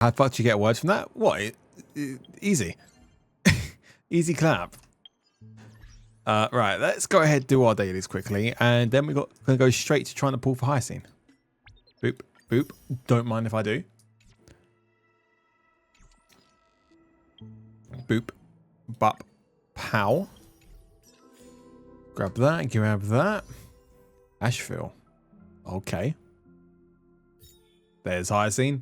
How far did you get words from that? What? Easy. Easy clap. Right, let's go ahead and do our dailies quickly. And then we're going to go straight to trying to pull for Hyacine. Boop, boop. Don't mind if I do. Boop. Bop. Pow. Grab that. Grab that. Asheville. Okay. There's Hyacine.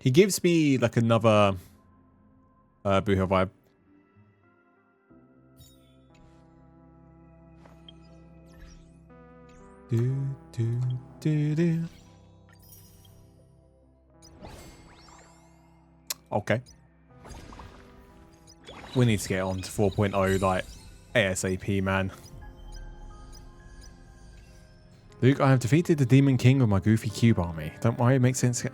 He gives me like another Booher vibe. Do, do, do, do. Okay. We need to get on to 4.0 like ASAP, man. Luke, I have defeated the Demon King with my goofy cube army. Don't worry, it makes sense.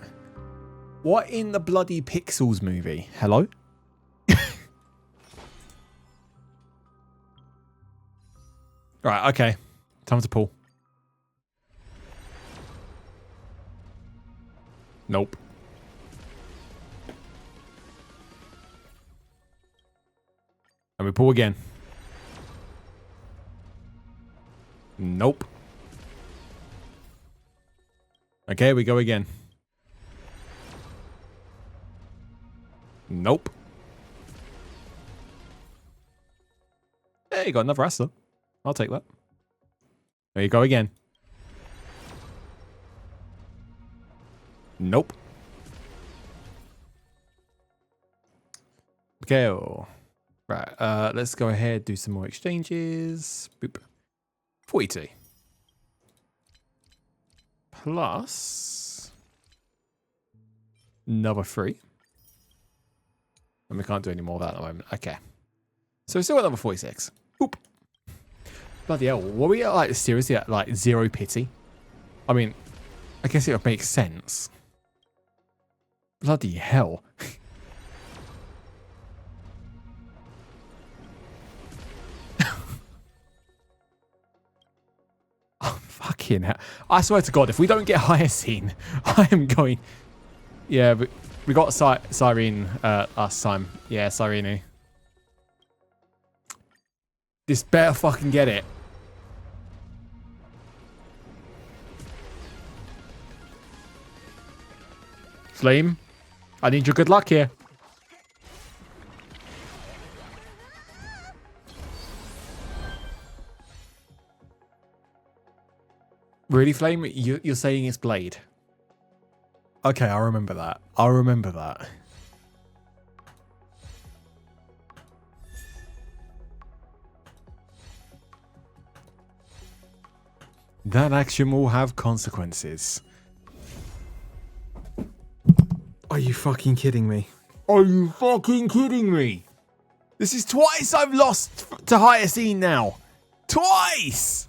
What in the bloody Pixels movie? Hello? Right, okay. Time to pull. Nope. And we pull again. Nope. Okay, we go again. Nope. Hey, you got another wrestler. I'll take that. There you go again. Nope. Okay. Right. Let's go ahead, do some more exchanges. Boop. 42. Plus another 3. And we can't do any more of that at the moment. Okay. So we still got another 46. Oop. Bloody hell. Were we like seriously at like 0 pity? I mean, I guess it would make sense. Bloody hell. Oh, fucking hell. I swear to God, if we don't get Hyacine, I am going... Yeah, but we got Cyrene last time. Yeah, Cyrene. This better fucking get it. Flame, I need your good luck here. Really, Flame? You're saying it's Blade? Okay, I remember that. I remember that. That action will have consequences. Are you fucking kidding me? Are you fucking kidding me? This is twice I've lost to Hyacine now. Twice!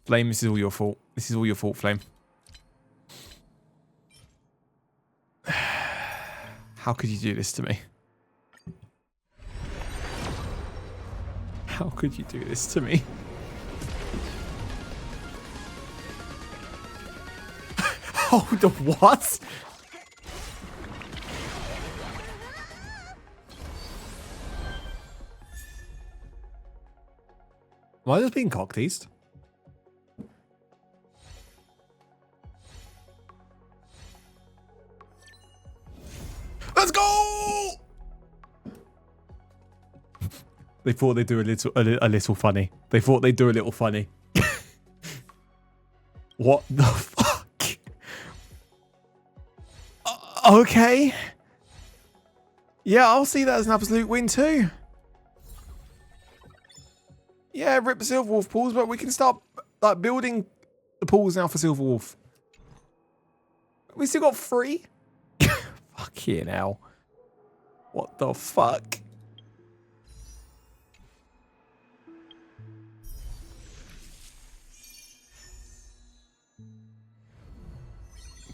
Flame, this is all your fault. This is all your fault, Flame. How could you do this to me? How could you do this to me? Oh, the what? Am I just being cock-teased? Let's go! They thought they'd do a little funny. They thought they'd do a little funny. What the fuck? Okay. Yeah, I'll see that as an absolute win too. Yeah, rip Silverwolf pools, but we can start like building the pools now for Silverwolf. We still got 3. Fucking hell. What the fuck?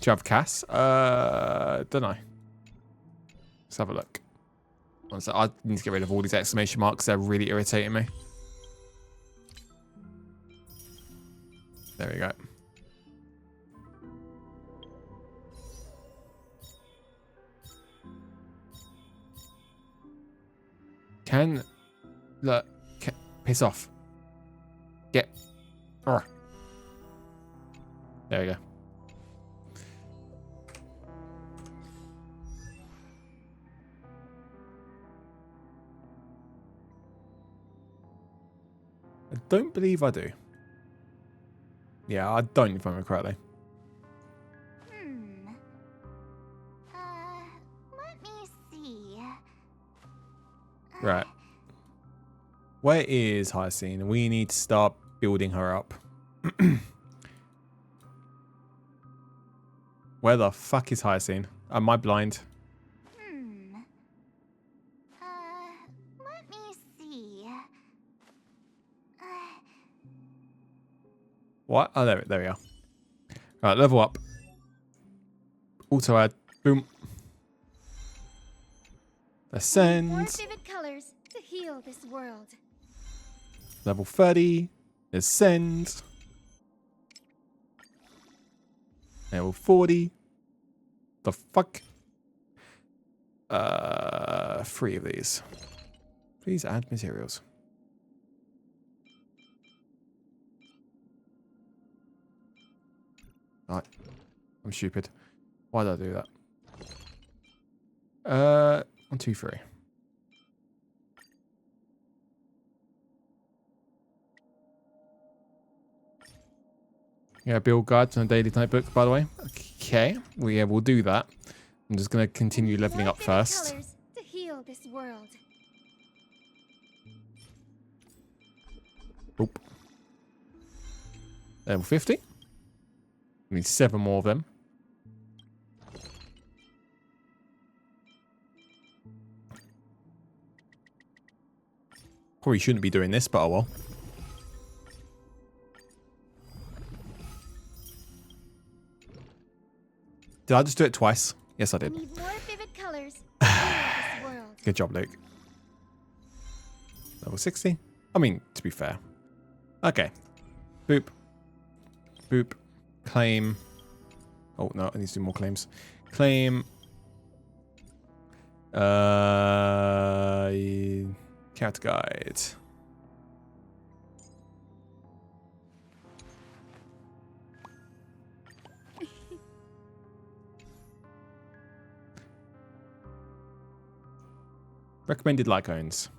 Do you have Cass? Don't know. Let's have a look. I need to get rid of all these exclamation marks. They're really irritating me. There we go. Look, piss off. Get. There we go. I don't believe I do. Yeah, I don't, if I remember correctly. Let me see. Right. Where is Hyacinth? We need to start building her up. Where the fuck is Hyacinth? Am I blind? Let me see. What? Oh, there we are. Right, level up. Auto add. Boom. Ascend. More vivid colors to heal this world. Level 30. Ascend. Level 40. The fuck? 3 of these. Please add materials. Right. I'm stupid. Why did I do that? 1, 2, 3. Yeah, build guides on a daily notebook, by the way. Okay, we'll do that. I'm just going to continue leveling up first. To heal this world. Oop. Level 50. We need 7 more of them. Probably shouldn't be doing this, but oh well. Did I just do it twice? Yes, I did. Need more vivid colors to heal this world. Good job, Luke. Level 60. I mean, to be fair. Okay. Boop. Boop. Claim. Oh, no, I need to do more claims. Claim. Character guide. Recommended like icons.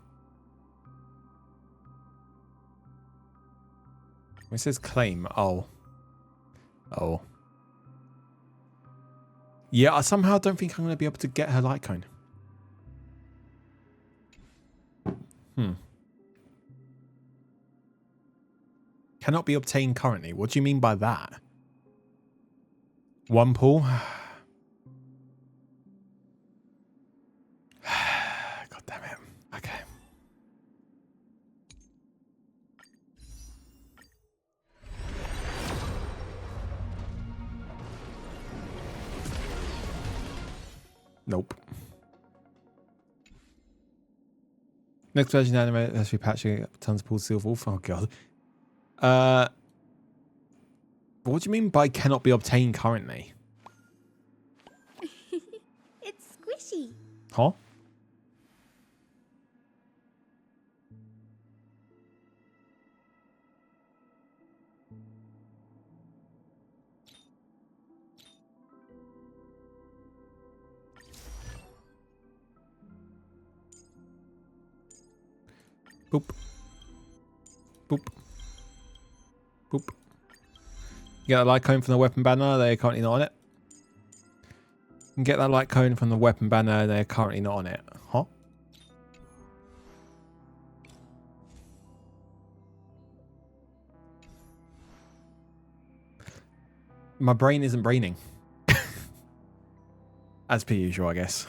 It says claim. Oh. Oh. Yeah, I somehow don't think I'm going to be able to get her light cone. Cannot be obtained currently. What do you mean by that? 1 pull? God damn it. Okay. Nope. Next version of anime has to be patching tons of pools silver wolf. Oh god. What do you mean by cannot be obtained currently? It's squishy. Huh? Boop. Boop. Boop. You get that light cone from the weapon banner, they're currently not on it. You can get that light cone from the weapon banner, they're currently not on it. Huh? My brain isn't braining. As per usual, I guess.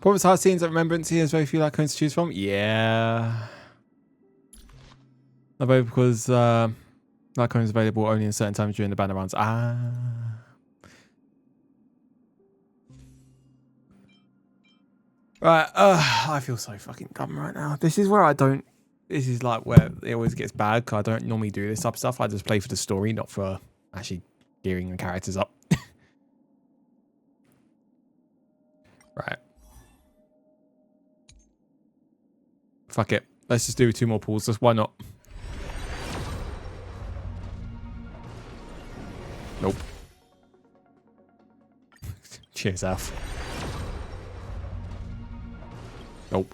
Province hard scenes at Remembrance, he has very few icons to choose from. Yeah. Not because icons available only in certain times during the banner runs. Ah. Right, I feel so fucking dumb right now. This is where I don't. This is like where it always gets bad because I don't normally do this type of stuff. I just play for the story, not for actually gearing the characters up. Right. Fuck it. Let's just do 2 more pulls. Just why not? Nope. Cheers, Alf. Nope.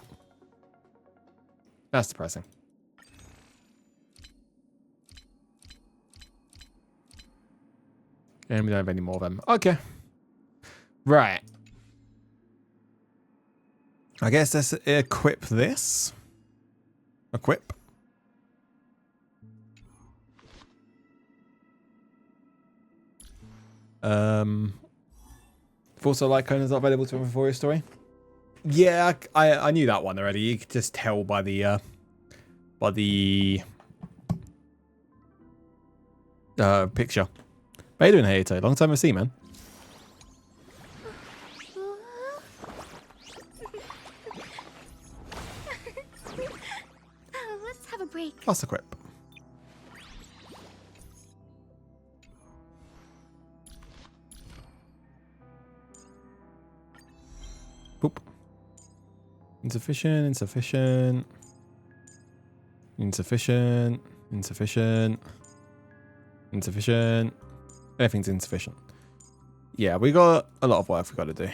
That's depressing. And we don't have any more of them. Okay. Right. I guess let's equip this. Equip. Also, like Conan's not available to him for his story. Yeah, I knew that one already. You could just tell by the picture. How you doing, Hayato? Long time no see, man. Let's have a break. Fast equip. Boop. Insufficient, insufficient. Insufficient, insufficient. Insufficient. Everything's insufficient. Yeah, we got a lot of work we got to do.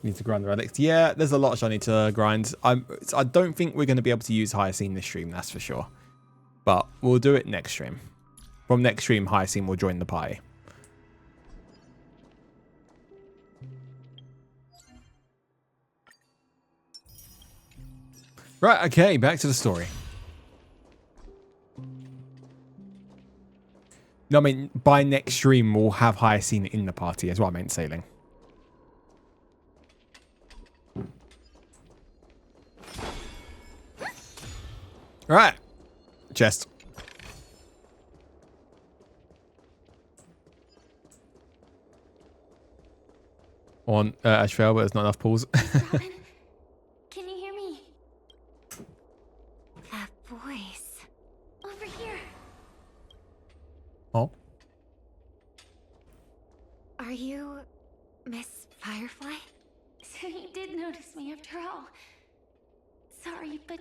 Need to grind the relics. Yeah, there's a lot I need to grind. I don't think we're going to be able to use Hyacine this stream, that's for sure. But we'll do it next stream. From next stream, Hyacine will join the party. Right, okay, back to the story. No, I mean, by next stream, we'll have Hyacine in the party, is what I meant sailing. Alright. Chest. On Ashfell, but there's not enough pools. Robin, can you hear me? That voice. Over here. Oh. Are you Miss Firefly? So you did notice me after all. Sorry, but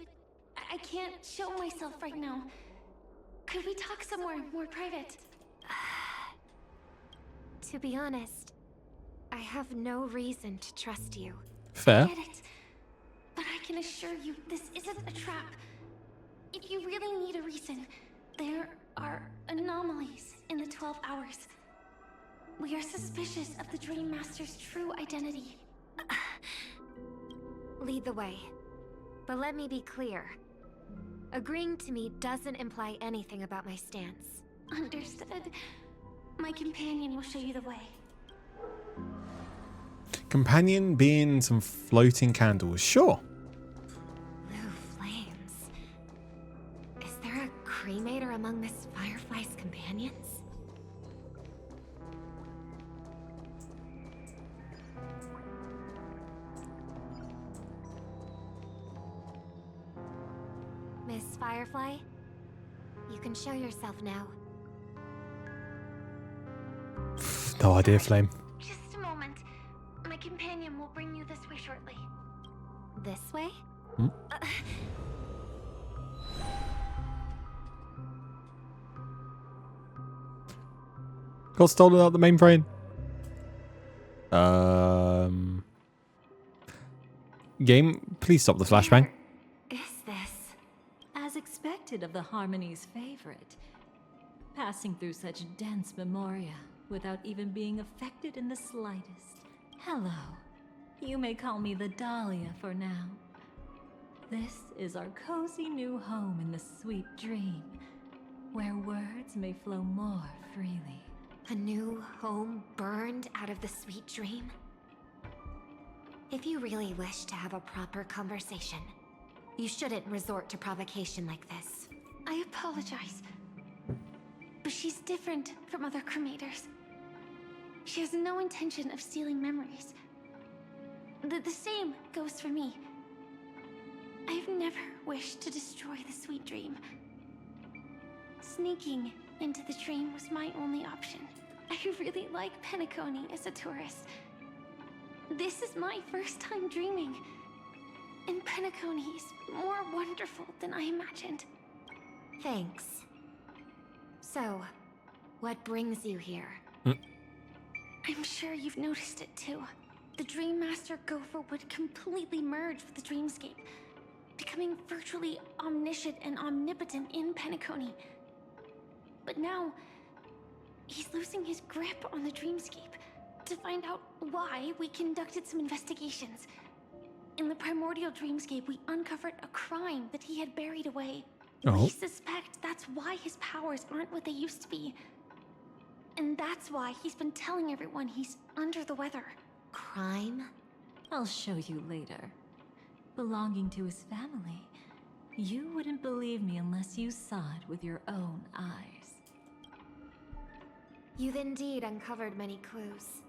I can't show myself right now. Could we talk somewhere more private? To be honest, I have no reason to trust you. Fair. I get it, but I can assure you this isn't a trap. If you really need a reason, there are anomalies in the 12 hours. We are suspicious of the Dream Master's true identity. Lead the way. But let me be clear. Agreeing to me doesn't imply anything about my stance. Understood. My companion will show you the way. Companion being some floating candles. Sure. Blue flames. Is there a cremator among Miss Firefly's companions? Miss Firefly, you can show yourself now. No idea, Flame. Just a moment. My companion will bring you this way shortly. This way? Hmm? Got stolen out the mainframe. Game, please stop the flashbang. Is this? As expected of the Harmony's favorite, passing through such dense memoria without even being affected in the slightest. Hello. You may call me the Dahlia for now. This is our cozy new home in the sweet dream, where words may flow more freely. A new home burned out of the sweet dream? If you really wish to have a proper conversation, you shouldn't resort to provocation like this. I apologize. But she's different from other cremators. She has no intention of stealing memories. The same goes for me. I've never wished to destroy the sweet dream. Sneaking into the dream was my only option. I really like Penacony as a tourist. This is my first time dreaming. And Penacony is more wonderful than I imagined. Thanks. So, what brings you here? I'm sure you've noticed it too. The Dream Master Gopher would completely merge with the dreamscape, becoming virtually omniscient and omnipotent in Penacony. But now, he's losing his grip on the dreamscape. To find out why, we conducted some investigations. In the primordial dreamscape, we uncovered a crime that he had buried away. Oh. We suspect that's why his powers aren't what they used to be. And that's why he's been telling everyone he's under the weather. Crime? I'll show you later. Belonging to his family. You wouldn't believe me unless you saw it with your own eyes. You've indeed uncovered many clues.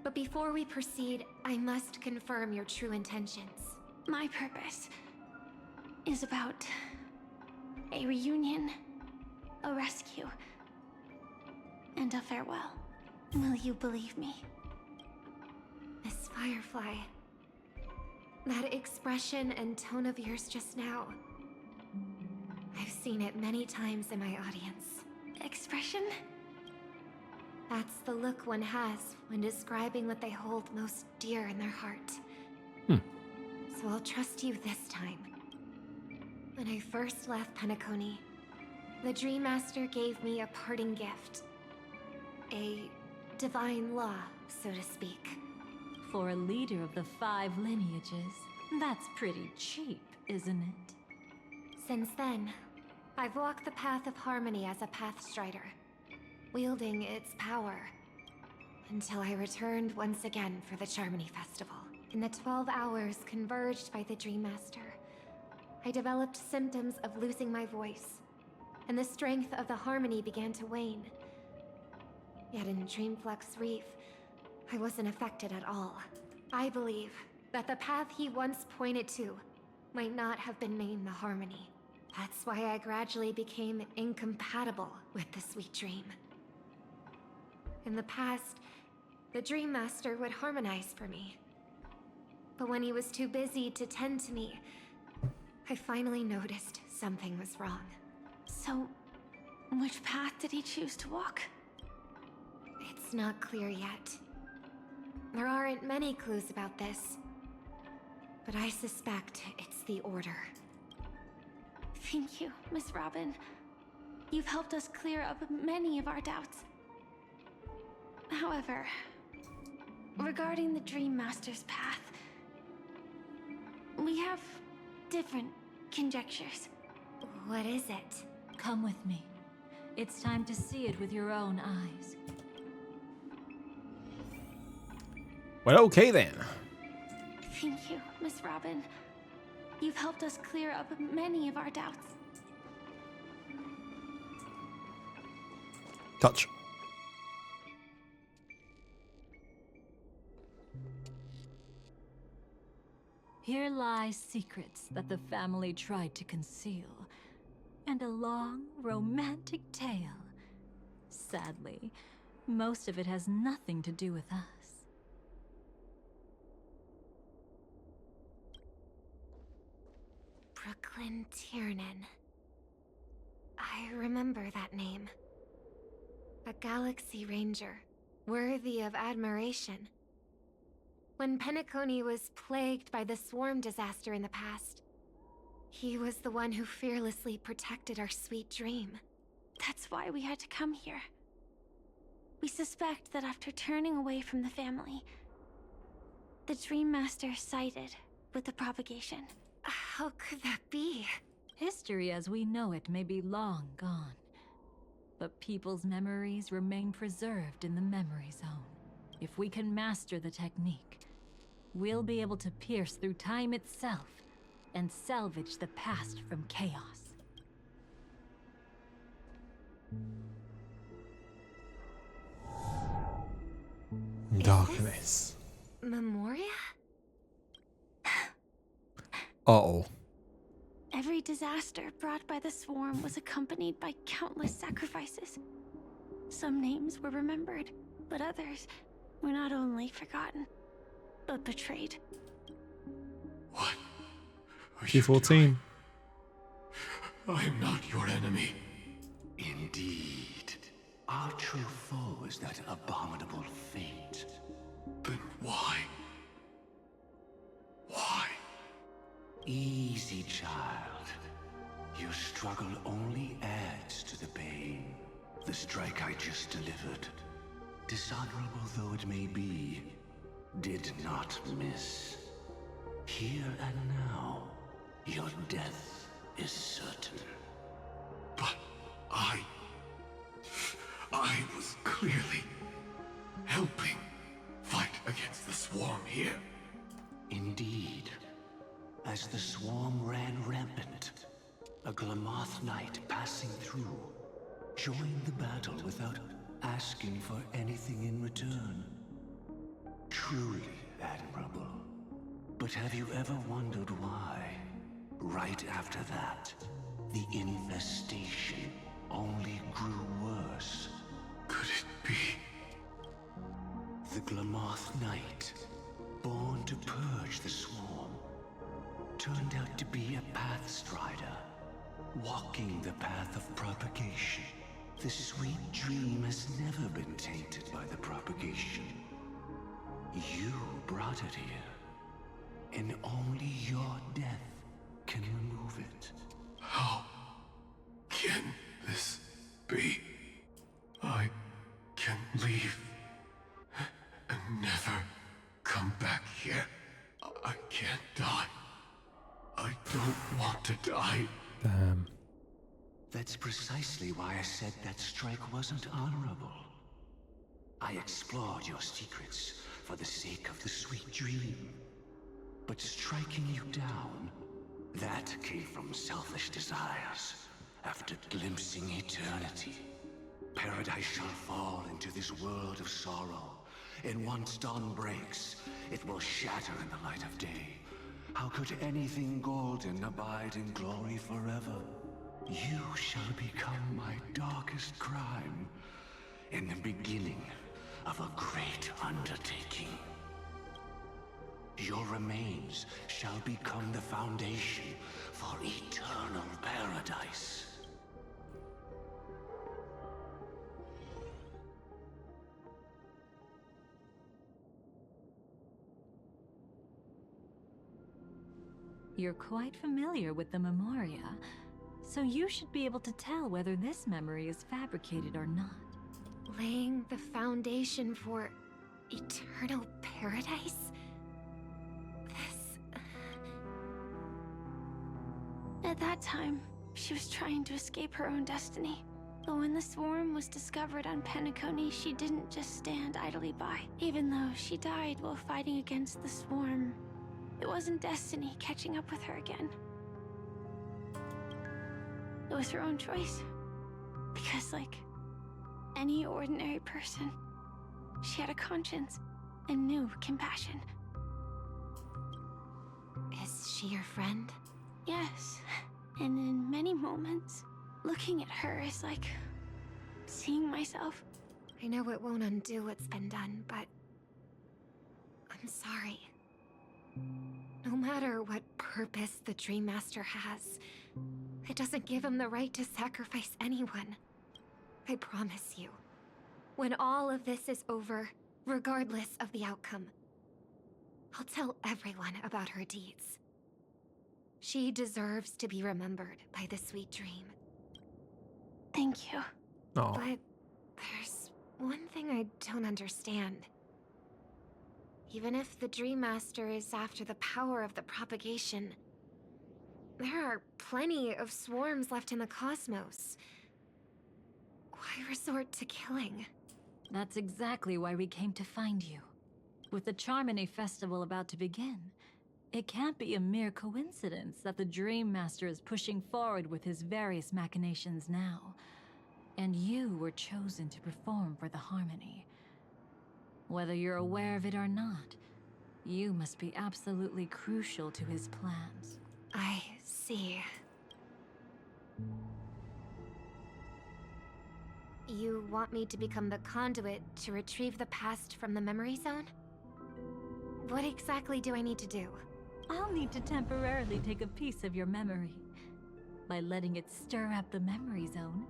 But before we proceed, I must confirm your true intentions. My purpose is about a reunion, a rescue, and a farewell. Will you believe me? Miss Firefly, that expression and tone of yours just now, I've seen it many times in my audience. Expression? That's the look one has when describing what they hold most dear in their heart. So I'll trust you this time. When I first left Penacony, the Dream Master gave me a parting gift. A divine law, so to speak. For a leader of the 5 lineages, that's pretty cheap, isn't it? Since then, I've walked the path of harmony as a Pathstrider, wielding its power, until I returned once again for the Charmony Festival. In the 12 hours converged by the Dream Master, I developed symptoms of losing my voice, and the strength of the harmony began to wane. Yet in Dreamflux Reef, I wasn't affected at all. I believe that the path he once pointed to might not have been named the Harmony. That's why I gradually became incompatible with the sweet dream. In the past, the Dream Master would harmonize for me. But when he was too busy to tend to me, I finally noticed something was wrong. So, which path did he choose to walk? It's not clear yet. There aren't many clues about this, but I suspect it's the Order. Thank you, Miss Robin. You've helped us clear up many of our doubts. However, regarding the Dream Master's path, we have different conjectures. What is it? Come with me. It's time to see it with your own eyes. Well, okay then. Thank you, Miss Robin. You've helped us clear up many of our doubts. Touch. Here lie secrets that the family tried to conceal, and a long, romantic tale. Sadly, most of it has nothing to do with us. Brooklyn Tiernan. I remember that name. A Galaxy Ranger, worthy of admiration. When Penacony was plagued by the swarm disaster in the past, he was the one who fearlessly protected our sweet dream. That's why we had to come here. We suspect that after turning away from the family, the Dream Master sided with the propagation. How could that be? History as we know it may be long gone, but people's memories remain preserved in the memory zone. If we can master the technique, we'll be able to pierce through time itself and salvage the past from chaos. Darkness. Memoria? Uh-oh. Every disaster brought by the swarm was accompanied by countless sacrifices. Some names were remembered, but others were not only forgotten, but betrayed. What are you G14. doing? I am not your enemy. Indeed. Our true foe is that abominable fate. Then why? Why? Easy, child. Your struggle only adds to the pain. The strike I just delivered, dishonorable though it may be, did not miss. Here and now, your death is certain. But I was clearly helping fight against the swarm here. Indeed. As the swarm ran rampant, a Glamoth knight passing through joined the battle without asking for anything in return. Truly admirable. But have you ever wondered why, right after that, the infestation only grew worse? Could it be? The Glamoth Knight, born to purge the swarm, turned out to be a pathstrider, walking the path of propagation. The sweet dream has never been tainted by the propagation. You brought it here, and only your death can remove it. How can this be? I can leave and never come back here. I can't die. I don't want to die. Damn. That's precisely why I said that strike wasn't honorable. I explored your secrets for the sake of the sweet dream. But striking you down, that came from selfish desires. After glimpsing eternity, paradise shall fall into this world of sorrow. And once dawn breaks, it will shatter in the light of day. How could anything golden abide in glory forever? You shall become my darkest crime, in the beginning of a great undertaking. Your remains shall become the foundation for eternal paradise. You're quite familiar with the Memoria, so you should be able to tell whether this memory is fabricated or not. Laying the foundation for eternal paradise? This... At that time, she was trying to escape her own destiny. But when the swarm was discovered on Penacony, she didn't just stand idly by. Even though she died while fighting against the swarm, it wasn't destiny catching up with her again. It was her own choice. Because, like any ordinary person, she had a conscience and knew compassion. Is she your friend? Yes, and in many moments, looking at her is like seeing myself. I know it won't undo what's been done, but I'm sorry. No matter what purpose the Dream Master has, it doesn't give him the right to sacrifice anyone. I promise you, when all of this is over, regardless of the outcome, I'll tell everyone about her deeds. She deserves to be remembered by the sweet dream. Thank you. Oh. But there's one thing I don't understand. Even if the Dream Master is after the power of the propagation, there are plenty of swarms left in the cosmos. Why resort to killing? That's exactly why we came to find you. With the Charmony Festival about to begin, it can't be a mere coincidence that the Dream Master is pushing forward with his various machinations now. And you were chosen to perform for the Harmony. Whether you're aware of it or not, you must be absolutely crucial to his plans. I see. You want me to become the conduit to retrieve the past from the memory zone? What exactly do I need to do? I'll need to temporarily take a piece of your memory. By letting it stir up the memory zone,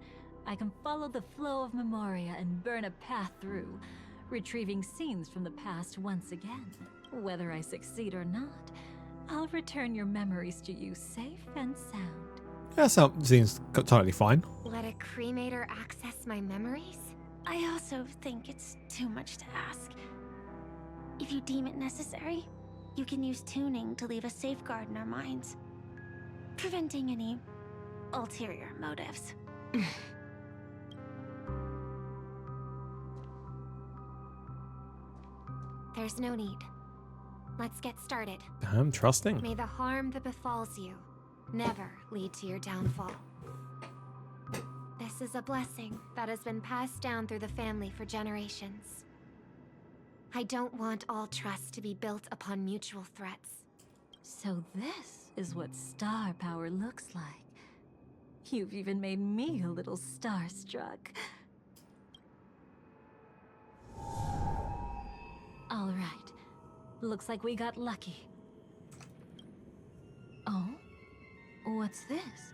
I can follow the flow of Memoria and burn a path through, retrieving scenes from the past once again. Whether I succeed or not, I'll return your memories to you safe and sound. That seems totally fine. Let a cremator access my memories? I also think it's too much to ask. If you deem it necessary, you can use tuning to leave a safeguard in our minds, preventing any ulterior motives. There's no need. Let's get started. I'm trusting. May the harm that befalls you never lead to your downfall. This is a blessing that has been passed down through the family for generations. I don't want all trust to be built upon mutual threats. So this is what star power looks like. You've even made me a little starstruck. All right. Looks like we got lucky. Oh? What's this?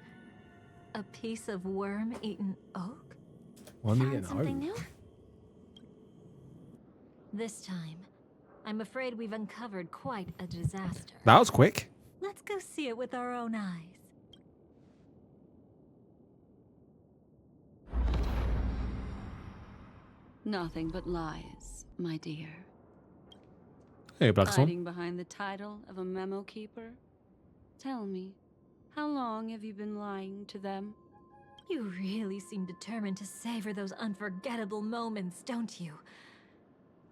A piece of worm-eaten oak? Found something new? This time, I'm afraid we've uncovered quite a disaster. That was quick. Let's go see it with our own eyes. Nothing but lies, my dear. Hey, Black Swan. Hiding behind the title of a memo keeper? Tell me, how long have you been lying to them? You really seem determined to savor those unforgettable moments, don't you?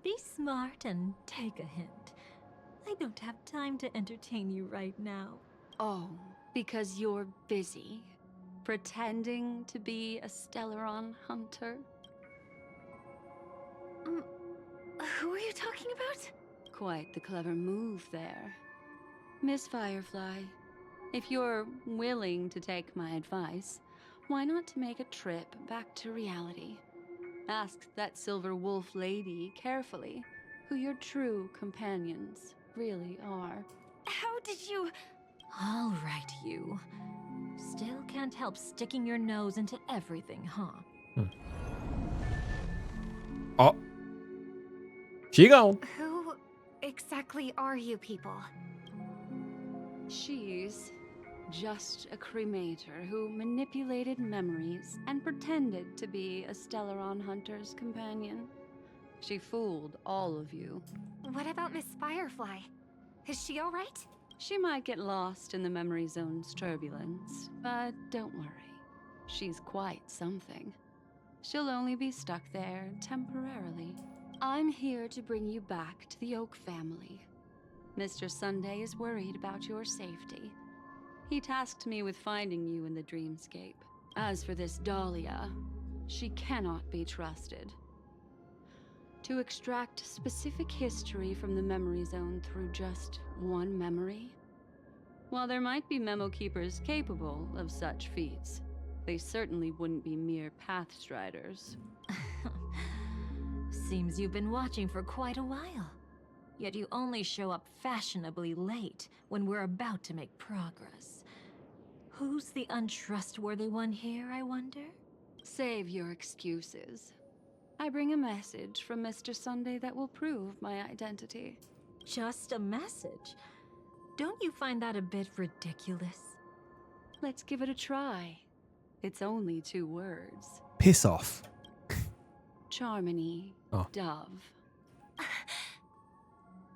Be smart and take a hint. I don't have time to entertain you right now. Oh, because you're busy, pretending to be a stellaron hunter? Who are you talking about? Quite the clever move there. Miss Firefly, if you're willing to take my advice, why not make a trip back to reality? Ask that silver wolf lady carefully who your true companions really are. How did you... All right, you. Still can't help sticking your nose into everything, huh? Oh. She gone. Who exactly are you people? She's just a cremator who manipulated memories and pretended to be a Stellaron hunter's companion. She fooled all of you. What about Miss Firefly? Is she all right? She might get lost in the memory zone's turbulence, but don't worry. She's quite something. She'll only be stuck there temporarily. I'm here to bring you back to the Oak family. Mr. Sunday is worried about your safety. He tasked me with finding you in the dreamscape. As for this Dahlia, she cannot be trusted. To extract specific history from the memory zone through just one memory? While there might be memo keepers capable of such feats, they certainly wouldn't be mere pathstriders. Seems you've been watching for quite a while. Yet you only show up fashionably late when we're about to make progress. Who's the untrustworthy one here, I wonder? Save your excuses. I bring a message from Mr. Sunday that will prove my identity. Just a message? Don't you find that a bit ridiculous? Let's give it a try. It's only 2 words. Piss off. Charmony, Oh. Dove.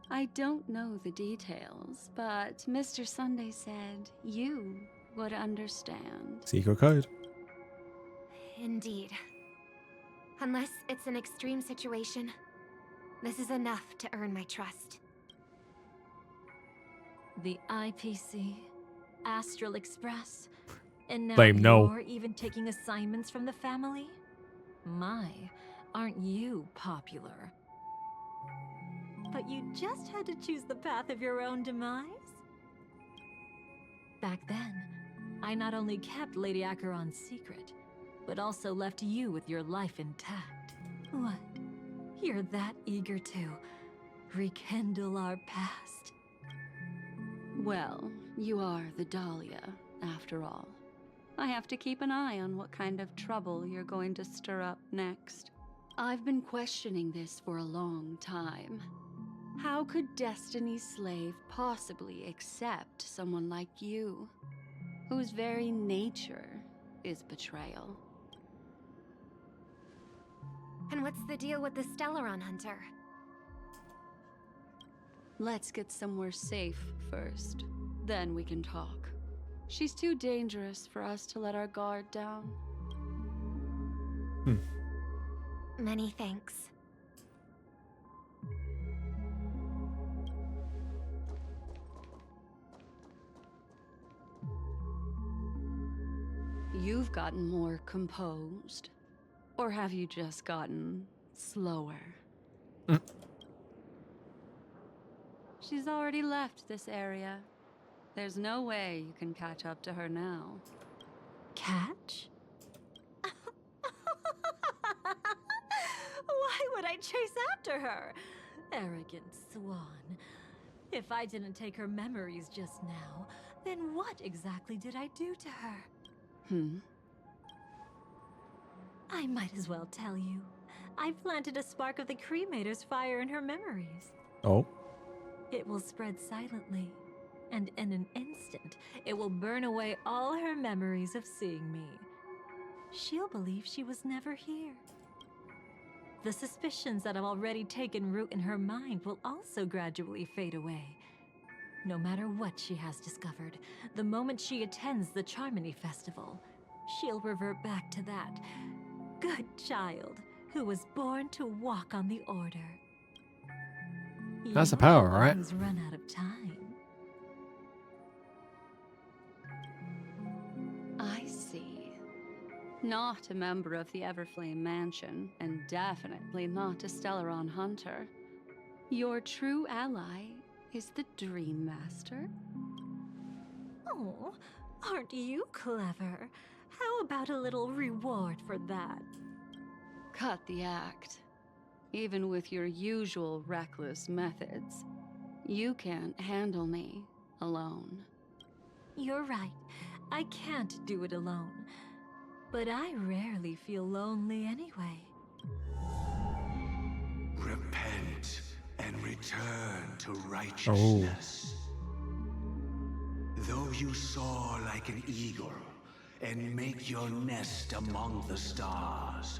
I don't know the details, but Mr. Sunday said you would understand. Secret code. Indeed. Unless it's an extreme situation, This is enough to earn my trust. The IPC, Astral Express, and now Blame no. you're even taking assignments from the family? My, aren't you popular? But you just had to choose the path of your own demise? Back then, I not only kept Lady Acheron's secret, but also left you with your life intact. What? You're that eager to rekindle our past? Well, you are the Dahlia, after all. I have to keep an eye on what kind of trouble you're going to stir up next. I've been questioning this for a long time. How could Destiny's slave possibly accept someone like you, whose very nature is betrayal? And what's the deal with the Stellaron hunter? Let's get somewhere safe first, then we can talk. She's too dangerous for us to let our guard down. Many thanks. You've gotten more composed. Or have you just gotten slower? She's already left this area. There's no way you can catch up to her now. Catch? Why would I chase after her? Arrogant swan. If I didn't take her memories just now, then what exactly did I do to her? I might as well tell you. I planted a spark of the cremator's fire in her memories. Oh. It will spread silently, and in an instant, it will burn away all her memories of seeing me. She'll believe she was never here. The suspicions that have already taken root in her mind will also gradually fade away. No matter what she has discovered, the moment she attends the Charmony Festival, she'll revert back to that good child who was born to walk on the Order. That's the power, right? Who's run out of time. I see. Not a member of the Everflame Mansion, and definitely not a Stellaron hunter. Your true ally is the Dream Master. Oh, aren't you clever? How about a little reward for that? Cut the act. Even with your usual reckless methods, you can't handle me alone. You're right. I can't do it alone. But I rarely feel lonely anyway. Repent and return to righteousness. Though you soar like an eagle and make your nest among the stars,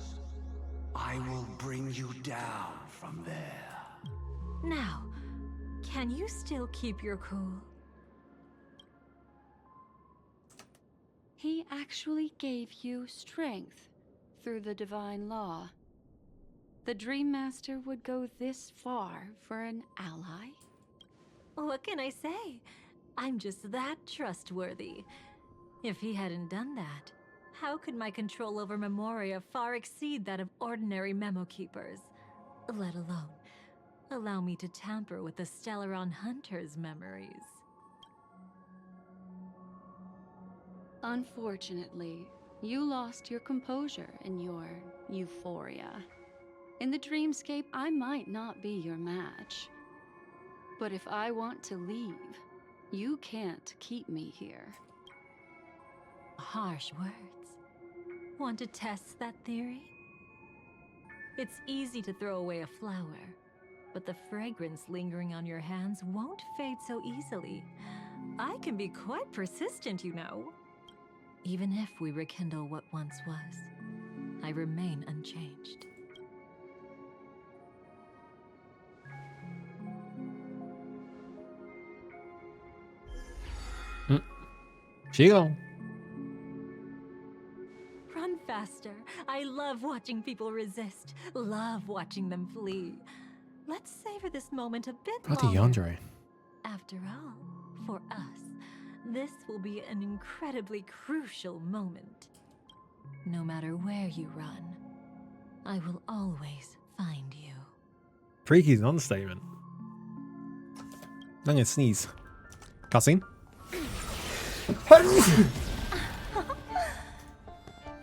I will bring you down from there. Now, can you still keep your cool? He actually gave you strength through the divine law. The Dream Master would go this far for an ally? What can I say? I'm just that trustworthy. If he hadn't done that, how could my control over Memoria far exceed that of ordinary memo keepers? Let alone allow me to tamper with the Stellaron hunter's memories. Unfortunately, you lost your composure in your euphoria. In the dreamscape, I might not be your match. But if I want to leave, you can't keep me here. Harsh words. Want to test that theory? It's easy to throw away a flower, but the fragrance lingering on your hands won't fade so easily. I can be quite persistent, you know. Even if we rekindle what once was, I remain unchanged. She gone. Run faster. I love watching people resist. Love watching them flee. let's savor this moment a bit Bloody longer. Yandere. After all, for us, this will be an incredibly crucial moment. No matter where you run, I will always find you. Freaky is an understatement. I'm gonna sneeze. Cussing.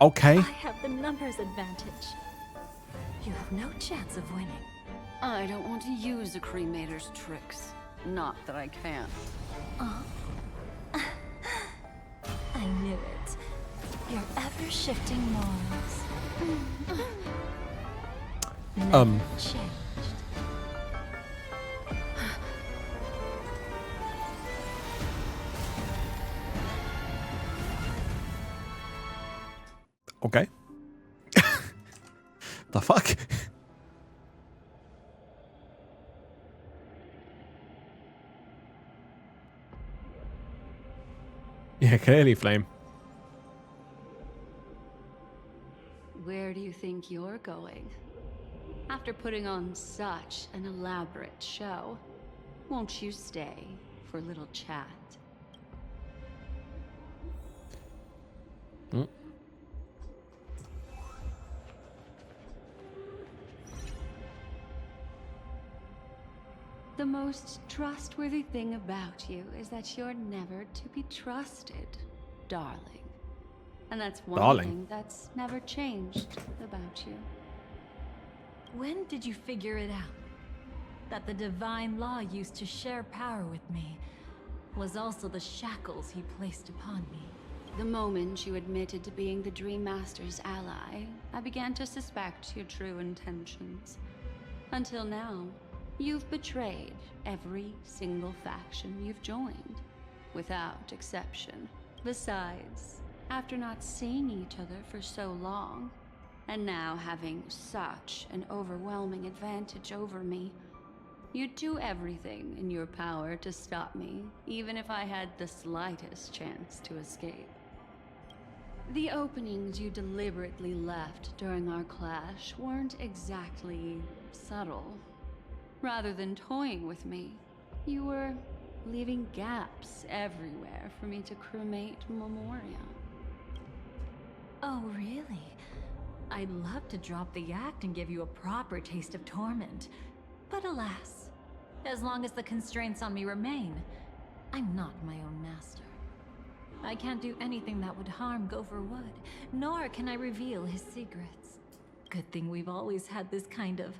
Okay. I have the numbers advantage. You have no chance of winning. I don't want to use the cremator's tricks. Not that I can't. I knew it. Your ever-shifting morals. Never changed. Okay. The fuck? Yeah, clearly Flame. Where do you think you're going? After putting on such an elaborate show, won't you stay for a little chat? Mm. The most trustworthy thing about you is that you're never to be trusted, darling. And that's one thing that's never changed about you. When did you figure it out? That the divine law used to share power with me was also the shackles he placed upon me. The moment you admitted to being the Dream Master's ally, I began to suspect your true intentions. Until now, you've betrayed every single faction you've joined, without exception. Besides, after not seeing each other for so long, and now having such an overwhelming advantage over me, you'd do everything in your power to stop me, even if I had the slightest chance to escape. The openings you deliberately left during our clash weren't exactly subtle. Rather than toying with me, you were leaving gaps everywhere for me to cremate Memoria. Oh, really? I'd love to drop the act and give you a proper taste of torment. But alas, as long as the constraints on me remain, I'm not my own master. I can't do anything that would harm Gopher Wood, nor can I reveal his secrets. Good thing we've always had this kind of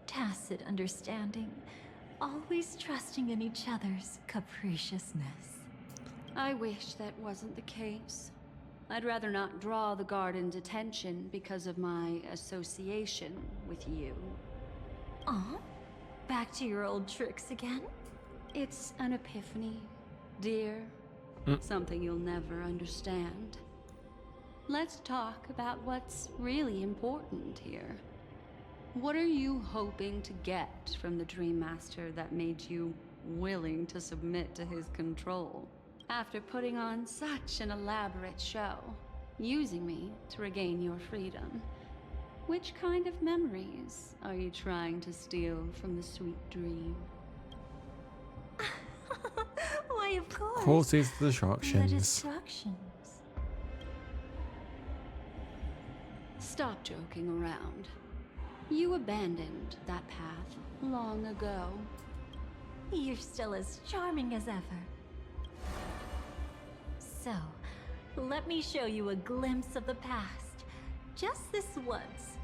tacit understanding, always trusting in each other's capriciousness. I wish that wasn't the case. I'd rather not draw the Garden's attention because of my association with you. Aw, back to your old tricks again? It's an epiphany, dear. Something you'll never understand. Let's talk about what's really important here. What are you hoping to get from the Dream Master that made you willing to submit to his control? After putting on such an elaborate show, using me to regain your freedom, which kind of memories are you trying to steal from the sweet dream? Why, of course. Causes the The distractions. distractions. Stop joking around. You abandoned that path long ago. You're still as charming as ever. So, let me show you a glimpse of the past. Just this once,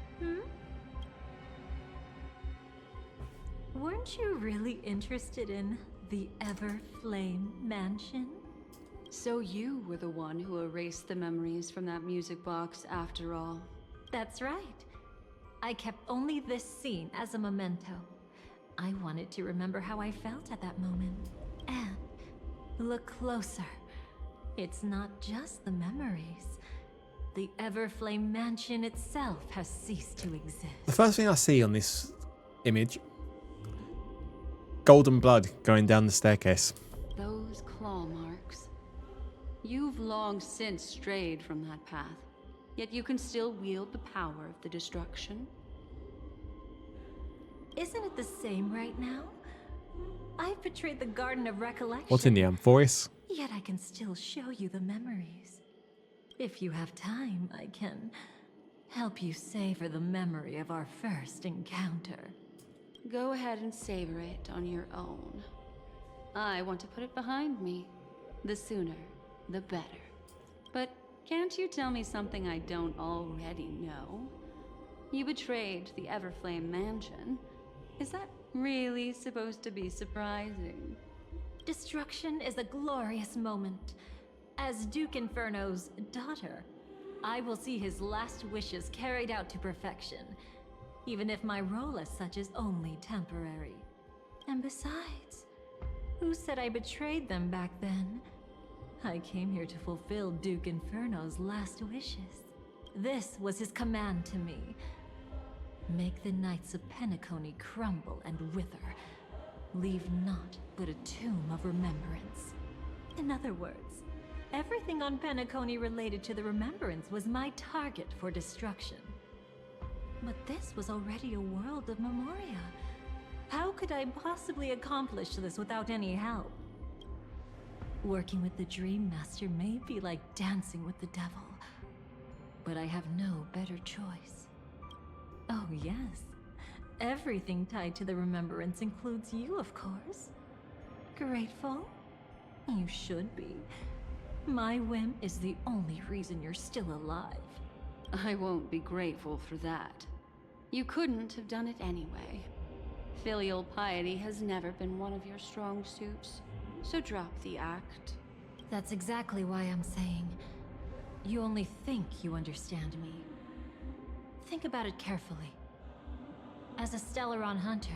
Weren't you really interested in the Everflame Mansion? So you were the one who erased the memories from that music box after all. That's right. I kept only this scene as a memento. I wanted to remember how I felt at that moment. And look closer. It's not just the memories. The Everflame Mansion itself has ceased to exist. The first thing I see on this image, golden blood going down the staircase. Those claw marks. You've long since strayed from that path, yet you can still wield the power of the destruction. Isn't it the same right now? I've betrayed the Garden of Recollection. What's in the voice? Yet I can still show you the memories. If you have time, I can help you savor the memory of our first encounter. Go ahead and savor it on your own. I want to put it behind me. The sooner, the better. But can't you tell me something I don't already know? You betrayed the Everflame Mansion. Is that really supposed to be surprising? Destruction is a glorious moment. As Duke Inferno's daughter, I will see his last wishes carried out to perfection, even if my role as such is only temporary. And besides, who said I betrayed them back then? I came here to fulfill Duke Inferno's last wishes. This was his command to me. Make the Knights of Penacony crumble and wither. Leave naught but a tomb of remembrance. In other words, everything on Penacony related to the Remembrance was my target for destruction. But this was already a world of Memoria. How could I possibly accomplish this without any help? Working with the Dream Master may be like dancing with the devil, but I have no better choice. Oh yes, everything tied to the Remembrance includes you, of course. Grateful? You should be. My whim is the only reason you're still alive. I won't be grateful for that. You couldn't have done it anyway. Filial piety has never been one of your strong suits, so drop the act. That's exactly why I'm saying, you only think you understand me. Think about it carefully. As a Stellaron hunter,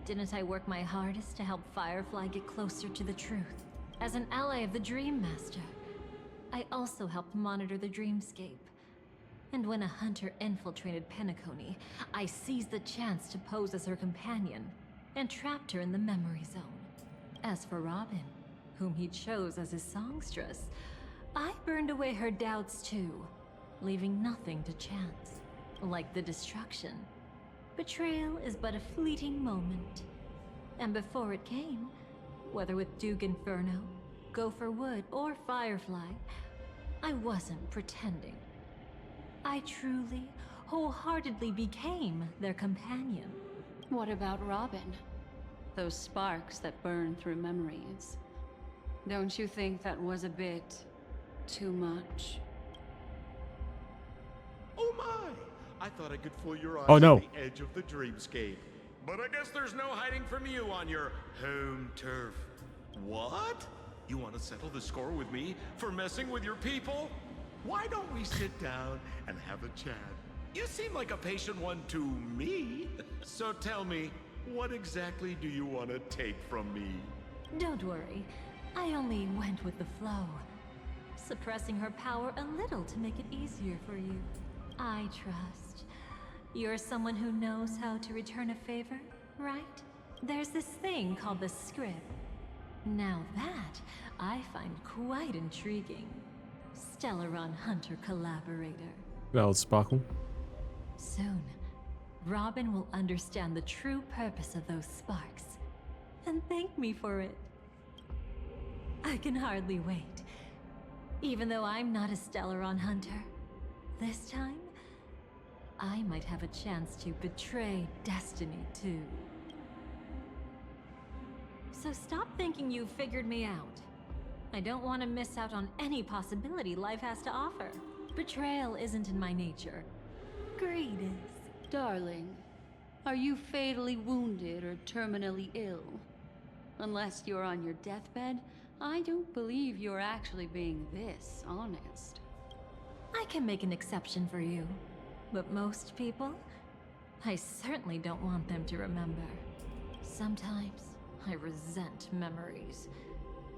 didn't I work my hardest to help Firefly get closer to the truth? As an ally of the Dream Master, I also helped monitor the dreamscape. And when a hunter infiltrated Penacony, I seized the chance to pose as her companion and trapped her in the memory zone. As for Robin, whom he chose as his songstress, I burned away her doubts too, leaving nothing to chance. Like the destruction, betrayal is but a fleeting moment. And before it came, whether with Duke Inferno, Gopher Wood, or Firefly, I wasn't pretending. I truly, wholeheartedly became their companion. What about Robin? Those sparks that burn through memories. Don't you think that was a bit too much? Oh my! I thought I could fool your eyes Oh, no. on the edge of the dreamscape. But I guess there's no hiding from you on your home turf. What? You want to settle the score with me for messing with your people? Why don't we sit down and have a chat? You seem like a patient one to me. So tell me, what exactly do you want to take from me? Don't worry, I only went with the flow, suppressing her power a little to make it easier for you. I trust. You're someone who knows how to return a favor, right? There's this thing called the script. Now that, I find quite intriguing. Stellaron Hunter collaborator. That old sparkle. Soon, Robin will understand the true purpose of those sparks, and thank me for it. I can hardly wait. Even though I'm not a Stellaron Hunter, this time, I might have a chance to betray destiny too. So stop thinking you've figured me out. I don't want to miss out on any possibility life has to offer. Betrayal isn't in my nature. Greed is. Darling, are you fatally wounded or terminally ill? Unless you're on your deathbed, I don't believe you're actually being this honest. I can make an exception for you. But most people, I certainly don't want them to remember. Sometimes, I resent memories.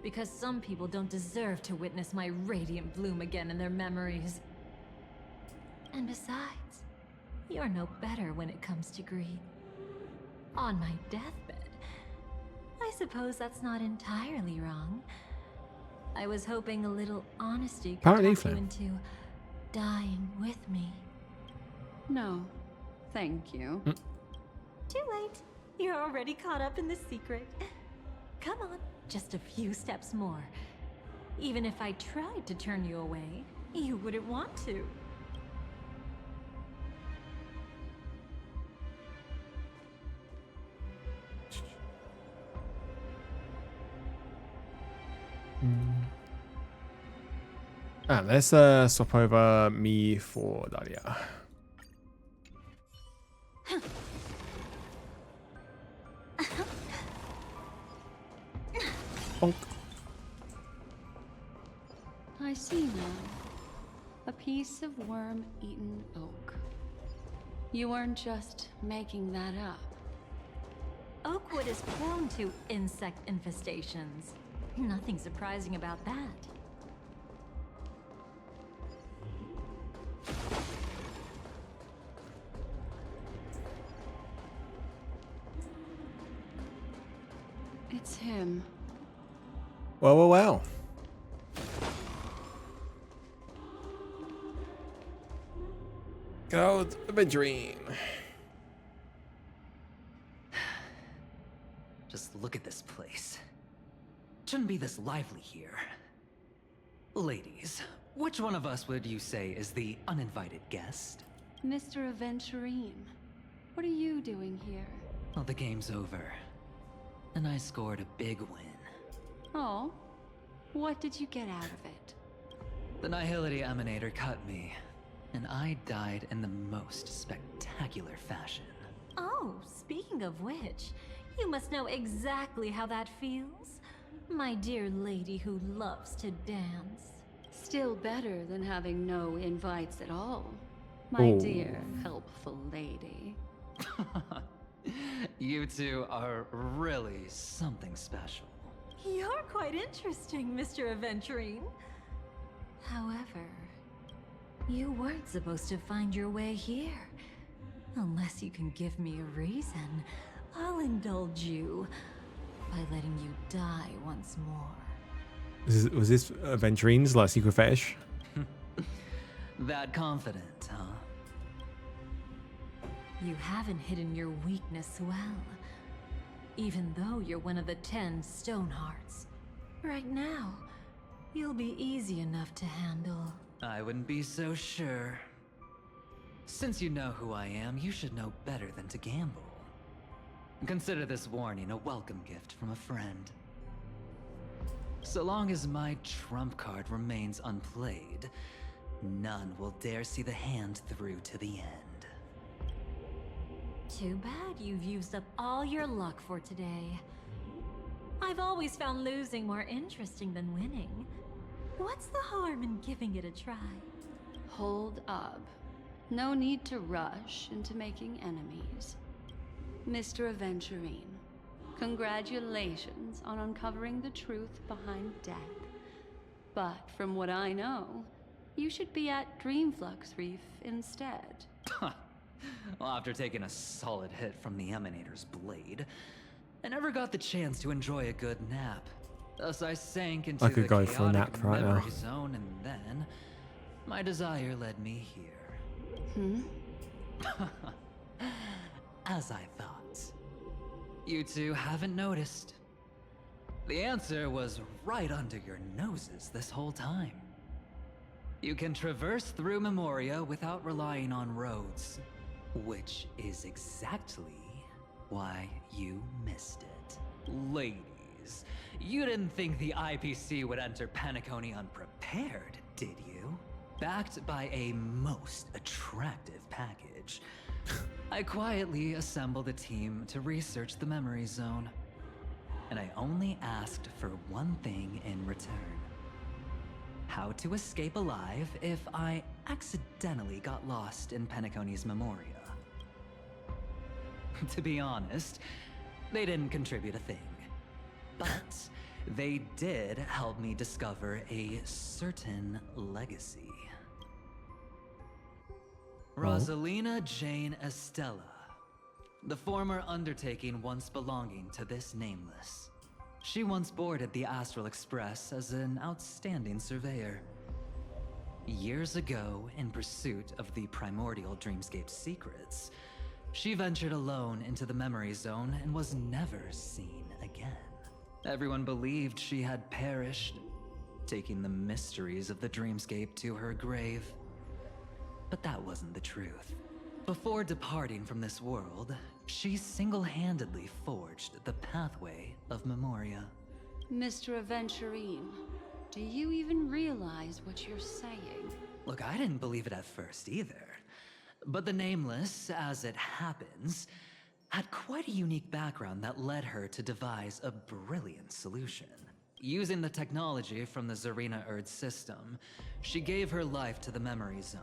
Because some people don't deserve to witness my radiant bloom again in their memories. And besides, you're no better when it comes to greed. On my deathbed, I suppose that's not entirely wrong. I was hoping a little honesty could Apparently, talk you Flynn. into dying with me. No, thank you. Too late. You're already caught up in the secret. Come on, just a few steps more. Even if I tried to turn you away, you wouldn't want to. And let's swap over me for Dahlia. Bonk. I see now. A piece of worm-eaten oak. You weren't just making that up. Oakwood is prone to insect infestations. Nothing surprising about that. It's him. Well, well, well. Go adventuring. Just look at this place. Shouldn't be this lively here. Ladies, which one of us would you say is the uninvited guest? Mr. Aventurine, what are you doing here? Well, the game's over. And I scored a big win. Oh, what did you get out of it? The Nihility Emanator cut me, and I died in the most spectacular fashion. Oh, speaking of which, you must know exactly how that feels. My dear lady who loves to dance. Still better than having no invites at all, my dear helpful lady. You two are really something special. You're quite interesting, Mr. Aventurine. However, you weren't supposed to find your way here. Unless you can give me a reason, I'll indulge you by letting you die once more. Was this Aventurine's like secret fetish? That confident, huh? You haven't hidden your weakness well, even though you're one of the 10 Stonehearts. Right now, you'll be easy enough to handle. I wouldn't be so sure. Since you know who I am, you should know better than to gamble. Consider this warning a welcome gift from a friend. So long as my trump card remains unplayed, none will dare see the hand through to the end. Too bad you've used up all your luck for today. I've always found losing more interesting than winning. What's the harm in giving it a try? Hold up. No need to rush into making enemies. Mr. Aventurine, congratulations on uncovering the truth behind death. But from what I know, you should be at Dreamflux Reef instead. Well, after taking a solid hit from the Emanator's blade, I never got the chance to enjoy a good nap. Thus I sank into I could the go for a nap chaotic right now. memory zone, and then my desire led me here. As I thought. You two haven't noticed. The answer was right under your noses this whole time. You can traverse through Memoria without relying on roads, which is exactly why you missed it. Ladies, you didn't think the IPC would enter Penacony unprepared, did you? Backed by a most attractive package, I quietly assembled a team to research the memory zone. And I only asked for one thing in return. How to escape alive if I accidentally got lost in Penacony's Memoria. To be honest, they didn't contribute a thing. But they did help me discover a certain legacy. Rosalina Jane Estella. The former undertaking once belonging to this nameless. She once boarded the Astral Express as an outstanding surveyor. Years ago, in pursuit of the primordial dreamscape secrets, She ventured alone into the memory zone and was never seen again. Everyone believed she had perished, taking the mysteries of the dreamscape to her grave. But that wasn't the truth. Before departing from this world, she single-handedly forged the pathway of Memoria. Mr. Aventurine, do you even realize what you're saying? Look, I didn't believe it at first either. But the Nameless, as it happens, had quite a unique background that led her to devise a brilliant solution. Using the technology from the Zarina Erd system, she gave her life to the memory zone,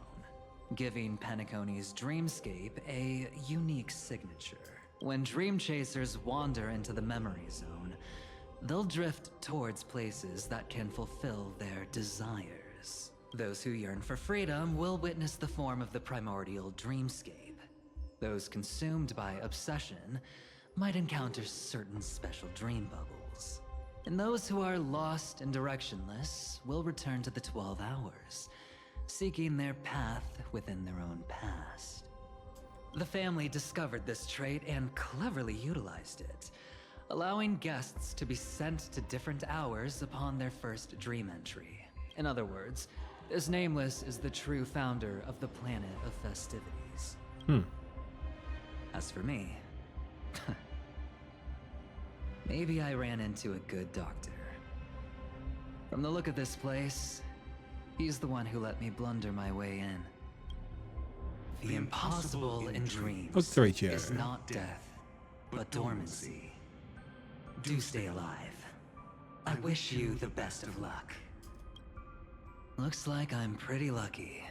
giving Penacony's dreamscape a unique signature. When dream chasers wander into the memory zone, they'll drift towards places that can fulfill their desires. Those who yearn for freedom will witness the form of the primordial dreamscape. Those consumed by obsession might encounter certain special dream bubbles. And those who are lost and directionless will return to the 12 hours, seeking their path within their own past. The family discovered this trait and cleverly utilized it, allowing guests to be sent to different hours upon their first dream entry. In other words, this Nameless is the true founder of the planet of festivities. As for me, maybe I ran into a good doctor. From the look of this place, he's the one who let me blunder my way in. The impossible in dreams is not death, but dormancy. Do stay alive. I wish you the best of luck. Looks like I'm pretty lucky.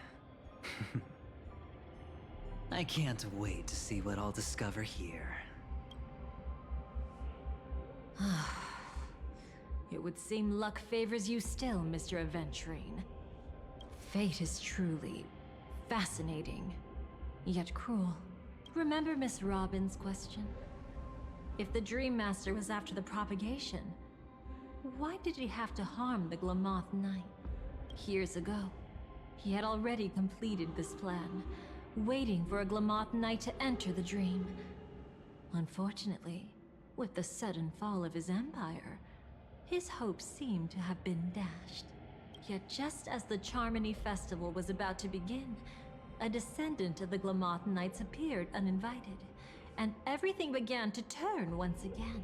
I can't wait to see what I'll discover here. It would seem luck favors you still, Mr. Aventurine. Fate is truly fascinating, yet cruel. Remember Miss Robin's question? If the Dream Master was after the propagation, why did he have to harm the Glamoth Knight? Years ago, he had already completed this plan, waiting for a Glamoth Knight to enter the dream. Unfortunately, with the sudden fall of his empire, his hopes seemed to have been dashed. Yet just as the Charmony Festival was about to begin, a descendant of the Glamoth Knights appeared uninvited, and everything began to turn once again.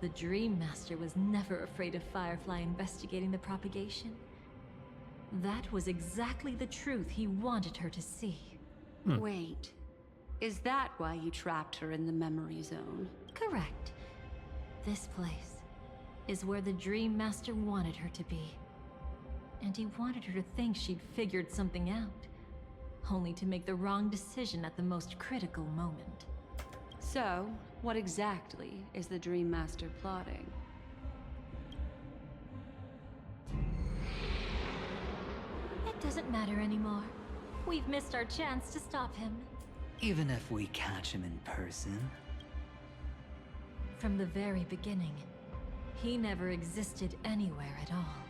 The Dream Master was never afraid of Firefly investigating the propagation. That was exactly the truth he wanted her to see. Wait, is that why you trapped her in the memory zone? Correct. This place is where the Dream Master wanted her to be. And he wanted her to think she'd figured something out, only to make the wrong decision at the most critical moment. So, what exactly is the Dream Master plotting? It doesn't matter anymore. We've missed our chance to stop him. Even if we catch him in person? From the very beginning, he never existed anywhere at all.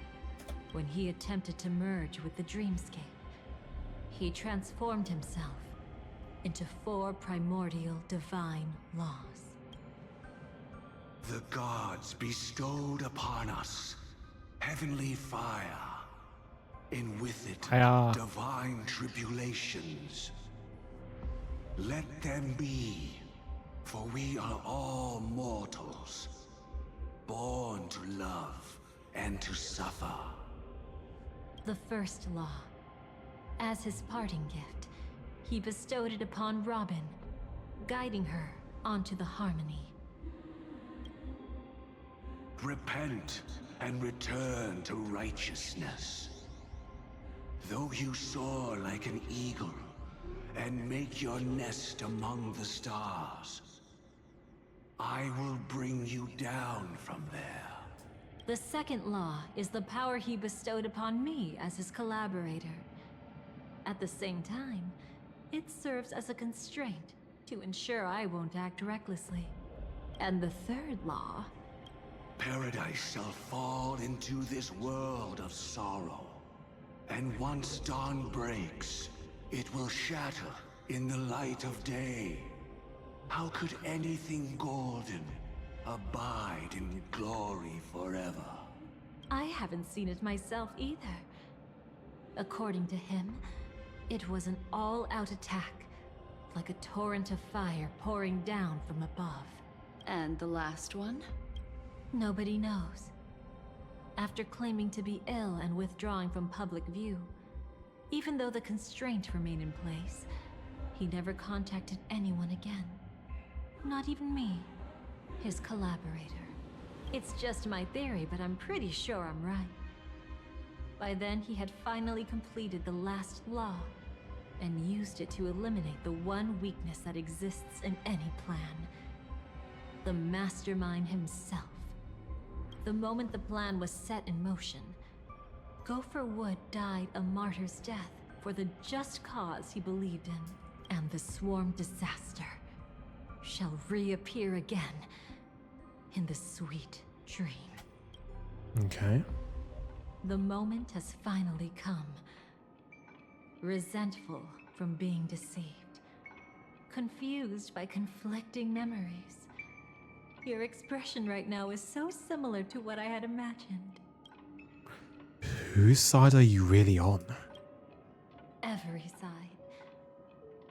When he attempted to merge with the dreamscape, he transformed himself into 4 primordial divine laws. The gods bestowed upon us heavenly fire, and with it divine tribulations. Let them be, for we are all mortals, born to love and to suffer. The first law. As his parting gift, he bestowed it upon Robin, guiding her onto the harmony. Repent and return to righteousness. Though you soar like an eagle and make your nest among the stars, I will bring you down from there. The second law is the power he bestowed upon me as his collaborator. At the same time, it serves as a constraint to ensure I won't act recklessly. And the third law... Paradise shall fall into this world of sorrow. And once dawn breaks, it will shatter in the light of day. How could anything golden abide in glory forever? I haven't seen it myself either. According to him, it was an all-out attack, like a torrent of fire pouring down from above. And the last one? Nobody knows. After claiming to be ill and withdrawing from public view, even though the constraints remain in place, he never contacted anyone again. Not even me, his collaborator. It's just my theory, but I'm pretty sure I'm right. By then, he had finally completed the last law and used it to eliminate the one weakness that exists in any plan. The mastermind himself. The moment the plan was set in motion, Gopher Wood died a martyr's death for the just cause he believed in, and the swarm disaster shall reappear again in the sweet dream. Okay. The moment has finally come. Resentful from being deceived, confused by conflicting memories. Your expression right now is so similar to what I had imagined. Whose side are you really on? Every side.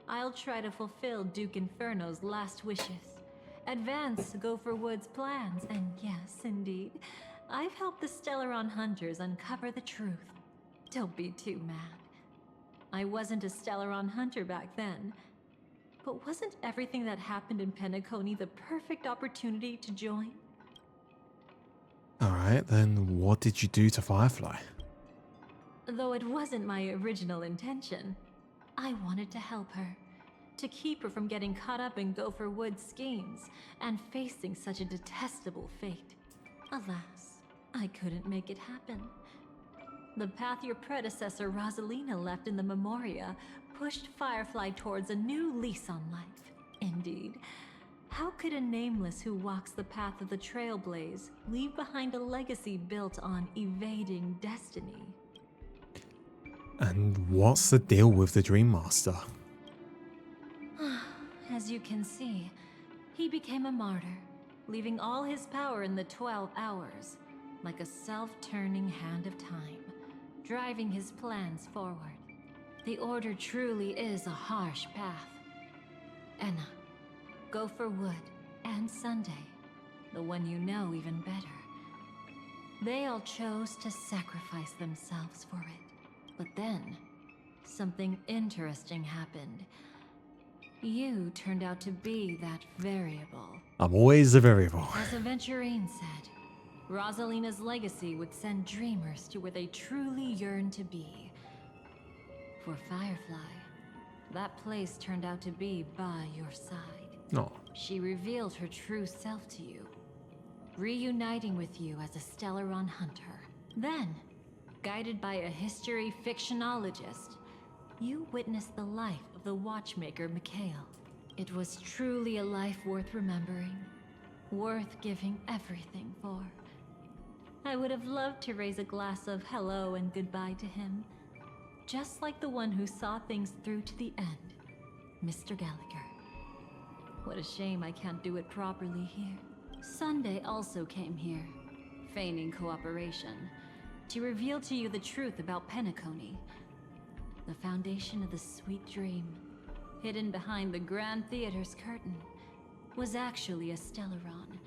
I'll try to fulfill Duke Inferno's last wishes, advance Gopher Wood's plans, and yes, indeed, I've helped the Stellaron hunters uncover the truth. Don't be too mad. I wasn't a Stellaron hunter back then, but wasn't everything that happened in Penacony the perfect opportunity to join? Alright, then what did you do to Firefly? Though it wasn't my original intention, I wanted to help her, to keep her from getting caught up in Gopher Wood's schemes and facing such a detestable fate. Alas, I couldn't make it happen. The path your predecessor Rosalina left in the Memoria pushed Firefly towards a new lease on life. Indeed, how could a nameless who walks the path of the Trailblaze leave behind a legacy built on evading destiny? And what's the deal with the Dream Master? As you can see, he became a martyr, leaving all his power in the 12 hours, like a self-turning hand of time, driving his plans forward. The Order truly is a harsh path. Enna, Gopher Wood, and Sunday, the one you know even better. They all chose to sacrifice themselves for it. But then, something interesting happened. You turned out to be that variable. I'm always the variable. As Aventurine said, Rosalina's legacy would send dreamers to where they truly yearn to be. For Firefly, that place turned out to be by your side. No. She revealed her true self to you, reuniting with you as a Stellaron hunter. Then, guided by a history fictionologist, you witnessed the life of the watchmaker Mikhail. It was truly a life worth remembering, worth giving everything for. I would have loved to raise a glass of hello and goodbye to him, just like the one who saw things through to the end, Mr. Gallagher. What a shame I can't do it properly here. Sunday also came here, feigning cooperation, to reveal to you the truth about Penacony, the foundation of the sweet dream, hidden behind the Grand Theater's curtain, was actually a Stellaron.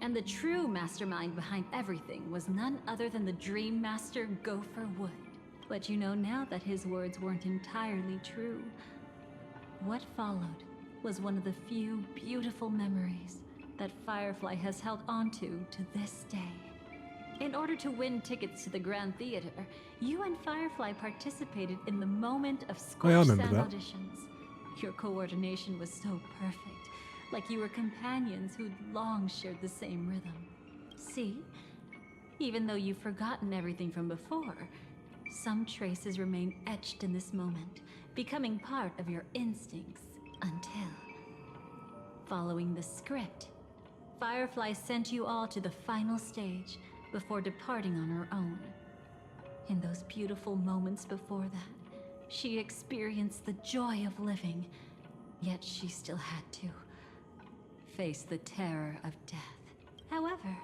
And the true mastermind behind everything was none other than the Dream Master Gopher Wood. But you know now that his words weren't entirely true. What followed was one of the few beautiful memories that Firefly has held onto to this day. In order to win tickets to the Grand Theater, you and Firefly participated in the moment of Scorched Sand auditions. Your coordination was so perfect, like you were companions who'd long shared the same rhythm. See? Even though you've forgotten everything from before, some traces remain etched in this moment, becoming part of your instincts until... Following the script, Firefly sent you all to the final stage before departing on her own. In those beautiful moments before that, She experienced the joy of living, yet she still had to face the terror of death. However,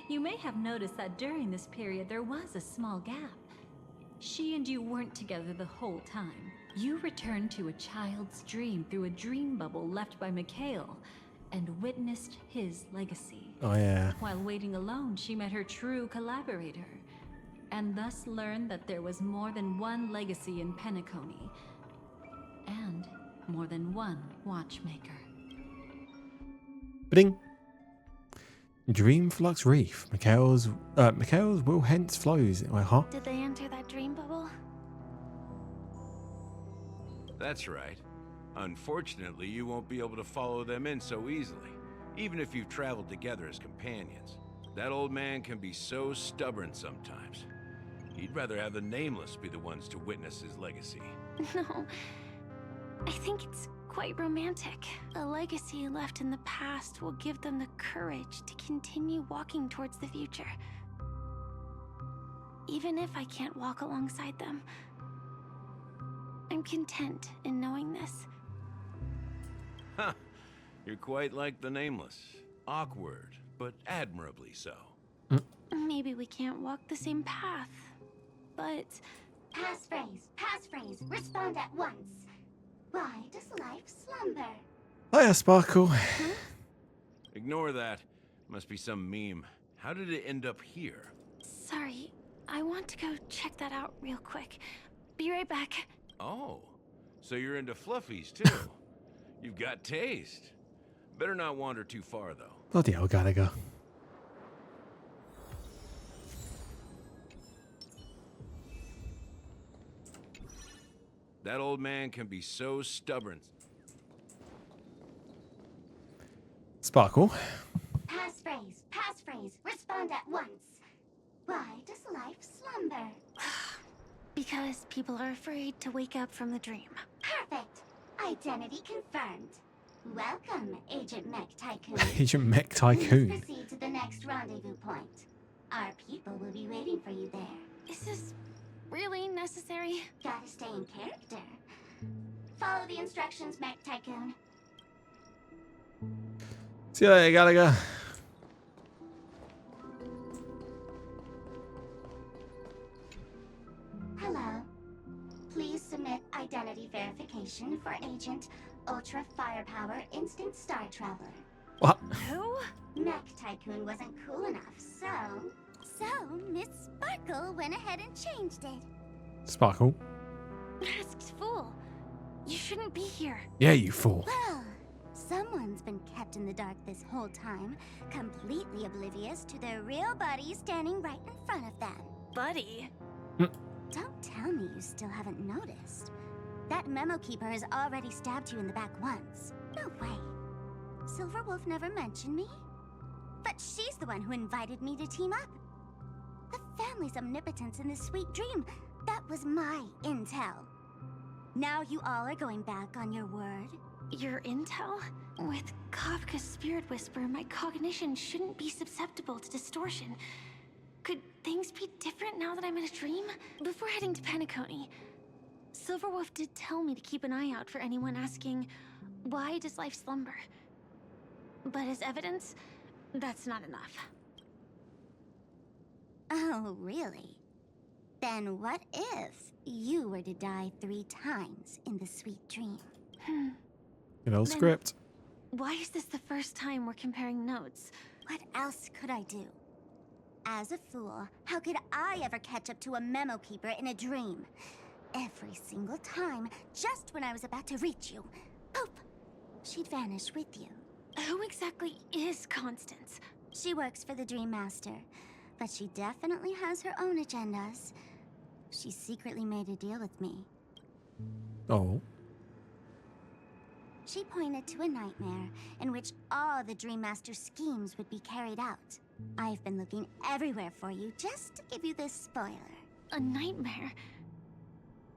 you may have noticed that during this period there was a small gap. She and you weren't together the whole time. You returned to a child's dream through a dream bubble left by Mikhail and witnessed his legacy. Oh yeah. While waiting alone, she met her true collaborator, and thus learned that there was more than one legacy in Penacony, and more than one watchmaker. Bing. Dream Flux Reef. Mikhail's will hence flows. Wait, huh? Did they enter that dream bubble? That's right. Unfortunately, you won't be able to follow them in so easily, even if you've traveled together as companions. That old man can be so stubborn sometimes. He'd rather have the Nameless be the ones to witness his legacy. No. I think it's quite romantic. A legacy left in the past will give them the courage to continue walking towards the future. Even if I can't walk alongside them, I'm content in knowing this. Huh. You're quite like the Nameless. Awkward, but admirably so. Maybe we can't walk the same path, but... Passphrase, respond at once. Why does life slumber? Hiya, Sparkle. Ignore that. Must be some meme. How did it end up here? Sorry, I want to go check that out real quick. Be right back. Oh, so you're into fluffies too. You've got taste. Better not wander too far though. Bloody hell, gotta go. That old man can be so stubborn. Sparkle. Passphrase, respond at once. Why does life slumber? Because people are afraid to wake up from the dream. Perfect. Identity confirmed. Welcome, Agent Mech Tycoon. Agent Mech Please Tycoon. proceed to the next rendezvous point. Our people will be waiting for you there. Is this really necessary? Gotta stay in character. Follow the instructions, Mech Tycoon. See you later, gotta go. Hello. Please submit identity verification for Agent Ultra Firepower Instant Star Traveler. What? Who? Mech Tycoon wasn't cool enough, so... So, Miss Sparkle went ahead and changed it. Sparkle. Masked fool. You shouldn't be here. Yeah, you fool. Well, someone's been kept in the dark this whole time, completely oblivious to their real body standing right in front of them. Buddy. Don't tell me you still haven't noticed. That memo keeper has already stabbed you in the back once. No way. Silverwolf never mentioned me. But she's the one who invited me to team up. The family's omnipotence in this sweet dream, that was my intel. Now you all are going back on your word? Your intel? With Kafka's spirit whisper, my cognition shouldn't be susceptible to distortion. Could things be different now that I'm in a dream? Before heading to Penacony, Silverwolf did tell me to keep an eye out for anyone asking, why does life slumber? But as evidence, that's not enough. Oh, really? Then what if you were to die 3 times in the sweet dream? Good old script. Why is this the first time we're comparing notes? What else could I do? As a fool, how could I ever catch up to a memo keeper in a dream? Every single time, just when I was about to reach you, poof, she'd vanish with you. Who exactly is Constance? She works for the Dream Master, but she definitely has her own agendas. She secretly made a deal with me. Oh. She pointed to a nightmare in which all the Dream Master's schemes would be carried out. I've been looking everywhere for you just to give you this spoiler. A nightmare?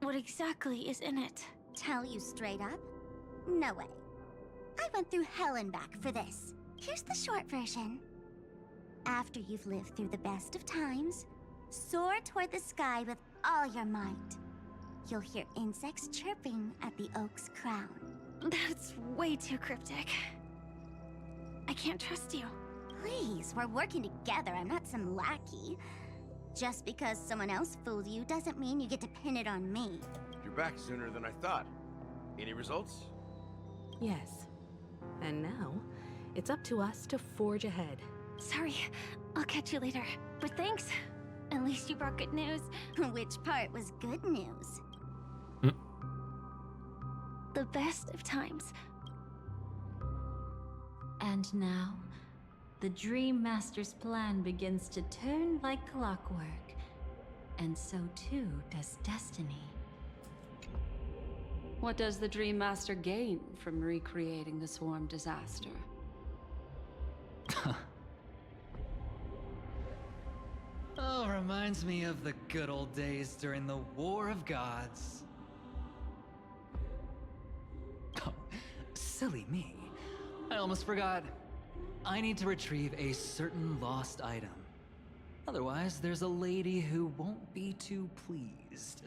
What exactly is in it? Tell you straight up? No way. I went through hell and back for this. Here's the short version. After you've lived through the best of times, soar toward the sky with all your might. You'll hear insects chirping at the oak's crown. That's way too cryptic. I can't trust you. Please, we're working together. I'm not some lackey. Just because someone else fooled you doesn't mean you get to pin it on me. You're back sooner than I thought. Any results? Yes. And now, it's up to us to forge ahead. Sorry, I'll catch you later. But thanks. At least you brought good news. Which part was good news? The best of times. And now, the Dream Master's plan begins to turn like clockwork. And so too does destiny. What does the Dream Master gain from recreating the swarm disaster? Oh, reminds me of the good old days during the War of Gods. Oh, silly me. I almost forgot. I need to retrieve a certain lost item. Otherwise, there's a lady who won't be too pleased.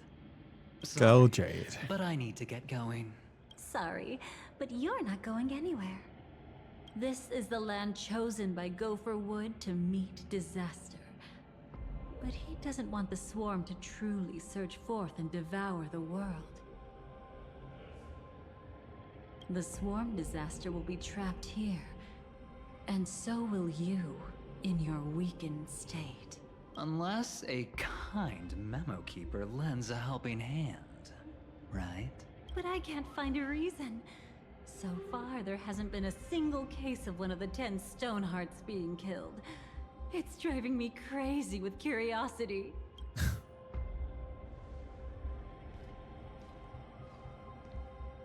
Go, Jade. But I need to get going. Sorry, but you're not going anywhere. This is the land chosen by Gopher Wood to meet disaster. But he doesn't want the swarm to truly surge forth and devour the world. The swarm disaster will be trapped here, and so will you in your weakened state. Unless a kind memo keeper lends a helping hand, right? But I can't find a reason. So far, there hasn't been a single case of one of the 10 Stonehearts being killed. It's driving me crazy with curiosity.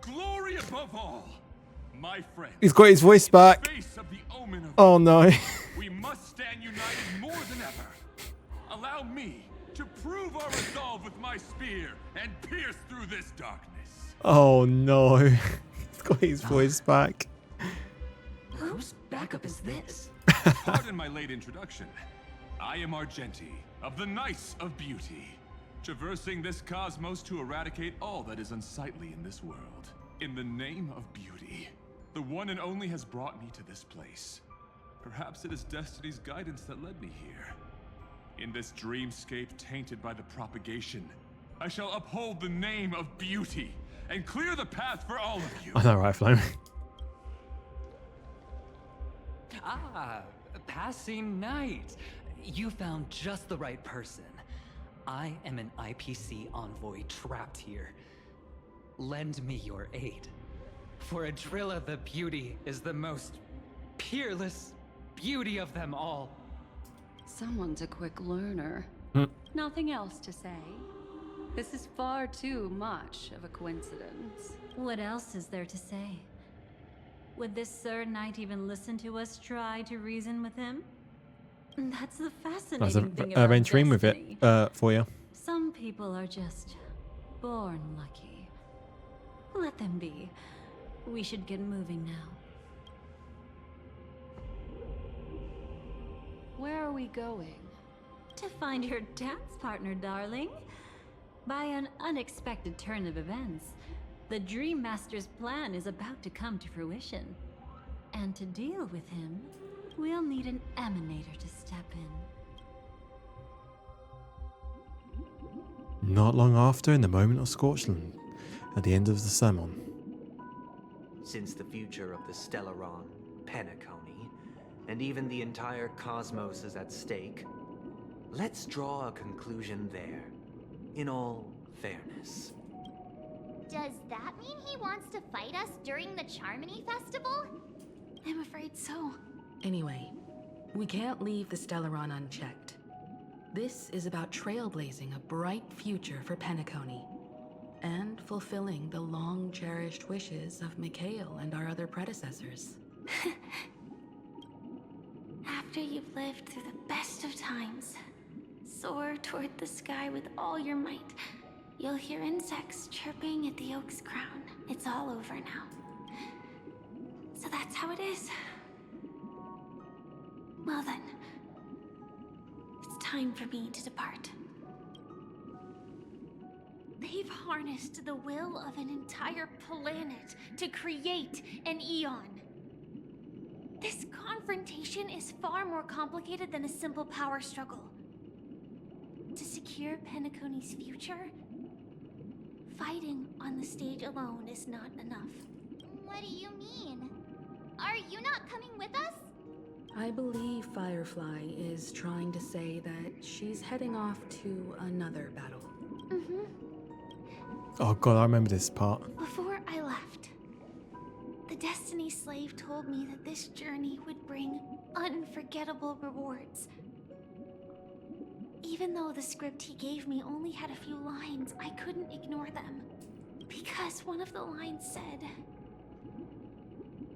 Glory above all, my friend. He's got his voice back. Face of the omen of Oh no. we must stand united more than ever. Allow me to prove our resolve with my spear and pierce through this darkness. Oh no. He's got his voice back. Whose backup is this? Pardon my late introduction. I am Argenti, of the Knights of Beauty, traversing this cosmos to eradicate all that is unsightly in this world. In the name of beauty, the one and only has brought me to this place. Perhaps it is destiny's guidance that led me here. In this dreamscape tainted by the propagation, I shall uphold the name of beauty and clear the path for all of you. I know, right, Flo? Ah, passing knight. You found just the right person. I am an IPC envoy trapped here. Lend me your aid. For Adrilla the Beauty is the most peerless beauty of them all. Someone's a quick learner. Nothing else to say. This is far too much of a coincidence. What else is there to say? Would this Sir Knight even listen to us try to reason with him? That's the fascinating thing about venturing with destiny. it for you. Some people are just born lucky. Let them be. We should get moving now. Where are we going? To find your dance partner, darling. By an unexpected turn of events, the Dream Master's plan is about to come to fruition. And to deal with him, we'll need an emanator to step in. Not long after, in the moment of Scorchland, at the end of the sermon. Since the future of the Stellaron, Penacony, and even the entire cosmos is at stake, let's draw a conclusion there, in all fairness. Does that mean he wants to fight us during the Charmony Festival? I'm afraid so. Anyway, we can't leave the Stellaron unchecked. This is about trailblazing a bright future for Penacony, and fulfilling the long-cherished wishes of Mikhail and our other predecessors. After you've lived through the best of times, soar toward the sky with all your might. You'll hear insects chirping at the oak's crown. It's all over now. So that's how it is. Well then, it's time for me to depart. They've harnessed the will of an entire planet to create an Eon. This confrontation is far more complicated than a simple power struggle. To secure Penacony's future, fighting on the stage alone is not enough. What do you mean? Are you not coming with us? I believe Firefly is trying to say that she's heading off to another battle. Mm-hmm. Oh god, I remember this part. Before I left, the Destiny Slave told me that this journey would bring unforgettable rewards. Even though the script he gave me only had a few lines, I couldn't ignore them. Because one of the lines said,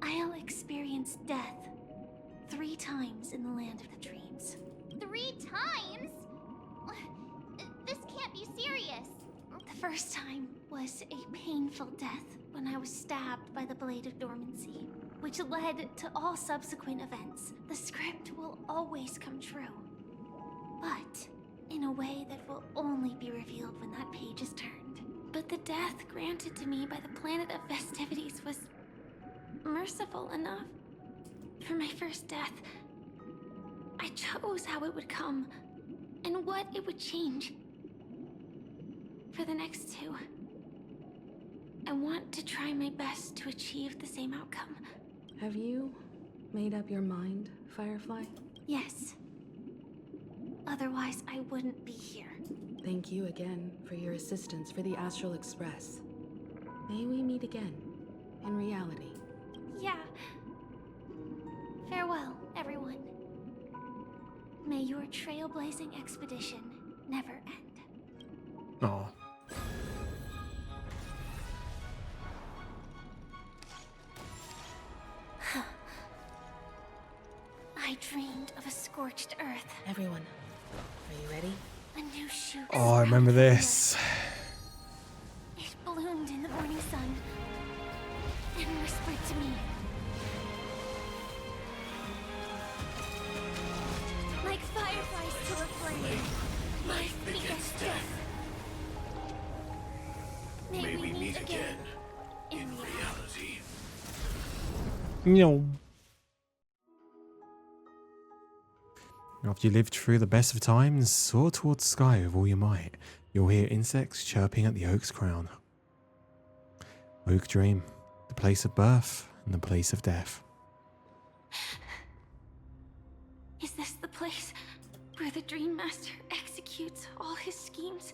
"I'll experience death 3 times in the land of the dreams." 3 times? This can't be serious. The first time was a painful death when I was stabbed by the Blade of Dormancy, which led to all subsequent events. The script will always come true, but in a way that will only be revealed when that page is turned. But the death granted to me by the planet of festivities was merciful enough. For my first death, I chose how it would come and what it would change. For the next 2, I want to try my best to achieve the same outcome. Have you made up your mind, Firefly? Yes. Otherwise, I wouldn't be here. Thank you again for your assistance for the Astral Express. May we meet again, in reality. Yeah. Farewell, everyone. May your trailblazing expedition never end. Oh. I dreamed of a scorched earth. Everyone, are you ready? A new shoot. Oh, I remember this. It bloomed in the morning sun and whispered to me. Like fireflies to a flame, life begets death. May we meet again in reality. No. After you lived through the best of times, soar towards the sky with all your might. You'll hear insects chirping at the oak's crown. Oak Dream, the place of birth and the place of death. Is this the place where the Dream Master executes all his schemes?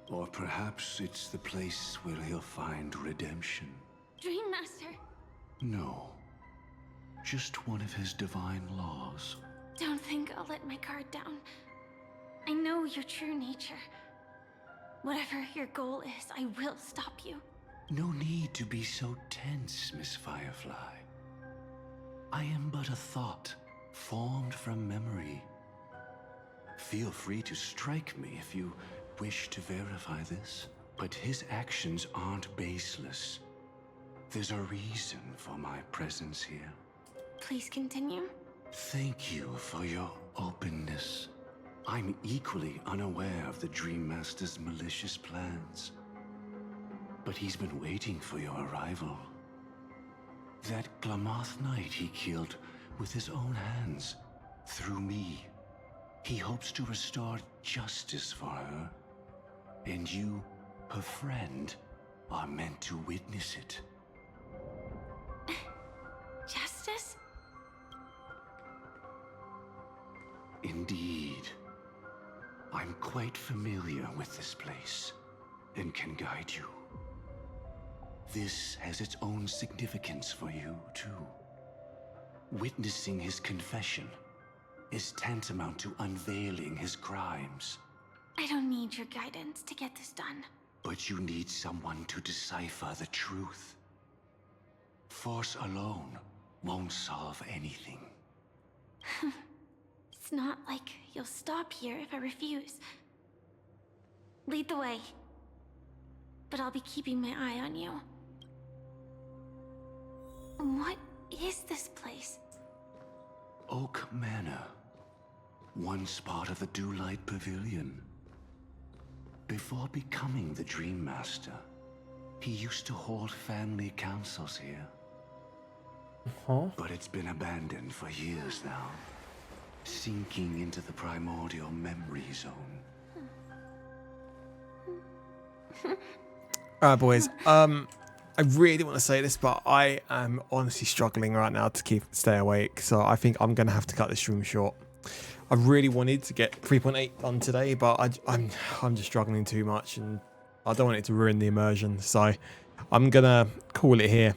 Or perhaps it's the place where he'll find redemption. Dream Master, No. Just one of his divine laws. don't think I'll let my guard down. I know your true nature. Whatever your goal is, I will stop you. No need to be so tense, Miss Firefly. I am but a thought, formed from memory. Feel free to strike me if you wish to verify this, but his actions aren't baseless. There's a reason for my presence here. Please continue. Thank you for your openness. I'm equally unaware of the Dream Master's malicious plans. But he's been waiting for your arrival. That Glamoth Knight he killed with his own hands, through me. He hopes to restore justice for her. And you, her friend, are meant to witness it. Justice? Indeed. I'm quite familiar with this place, and can guide you. This has its own significance for you, too. Witnessing his confession is tantamount to unveiling his crimes. I don't need your guidance to get this done. But you need someone to decipher the truth. Force alone won't solve anything. It's not like you'll stop here if I refuse. Lead the way. But I'll be keeping my eye on you. What is this place? Oak Manor. Once part of the Dewlight Pavilion. Before becoming the Dream Master, he used to hold family councils here. Huh? But it's been abandoned for years now, sinking into the primordial memory zone. Alright, boys. I really want to say this, but I am honestly struggling right now to stay awake. So I think I'm going to have to cut this stream short. I really wanted to get 3.8 done today, but I'm just struggling too much, and I don't want it to ruin the immersion. So I'm going to call it here.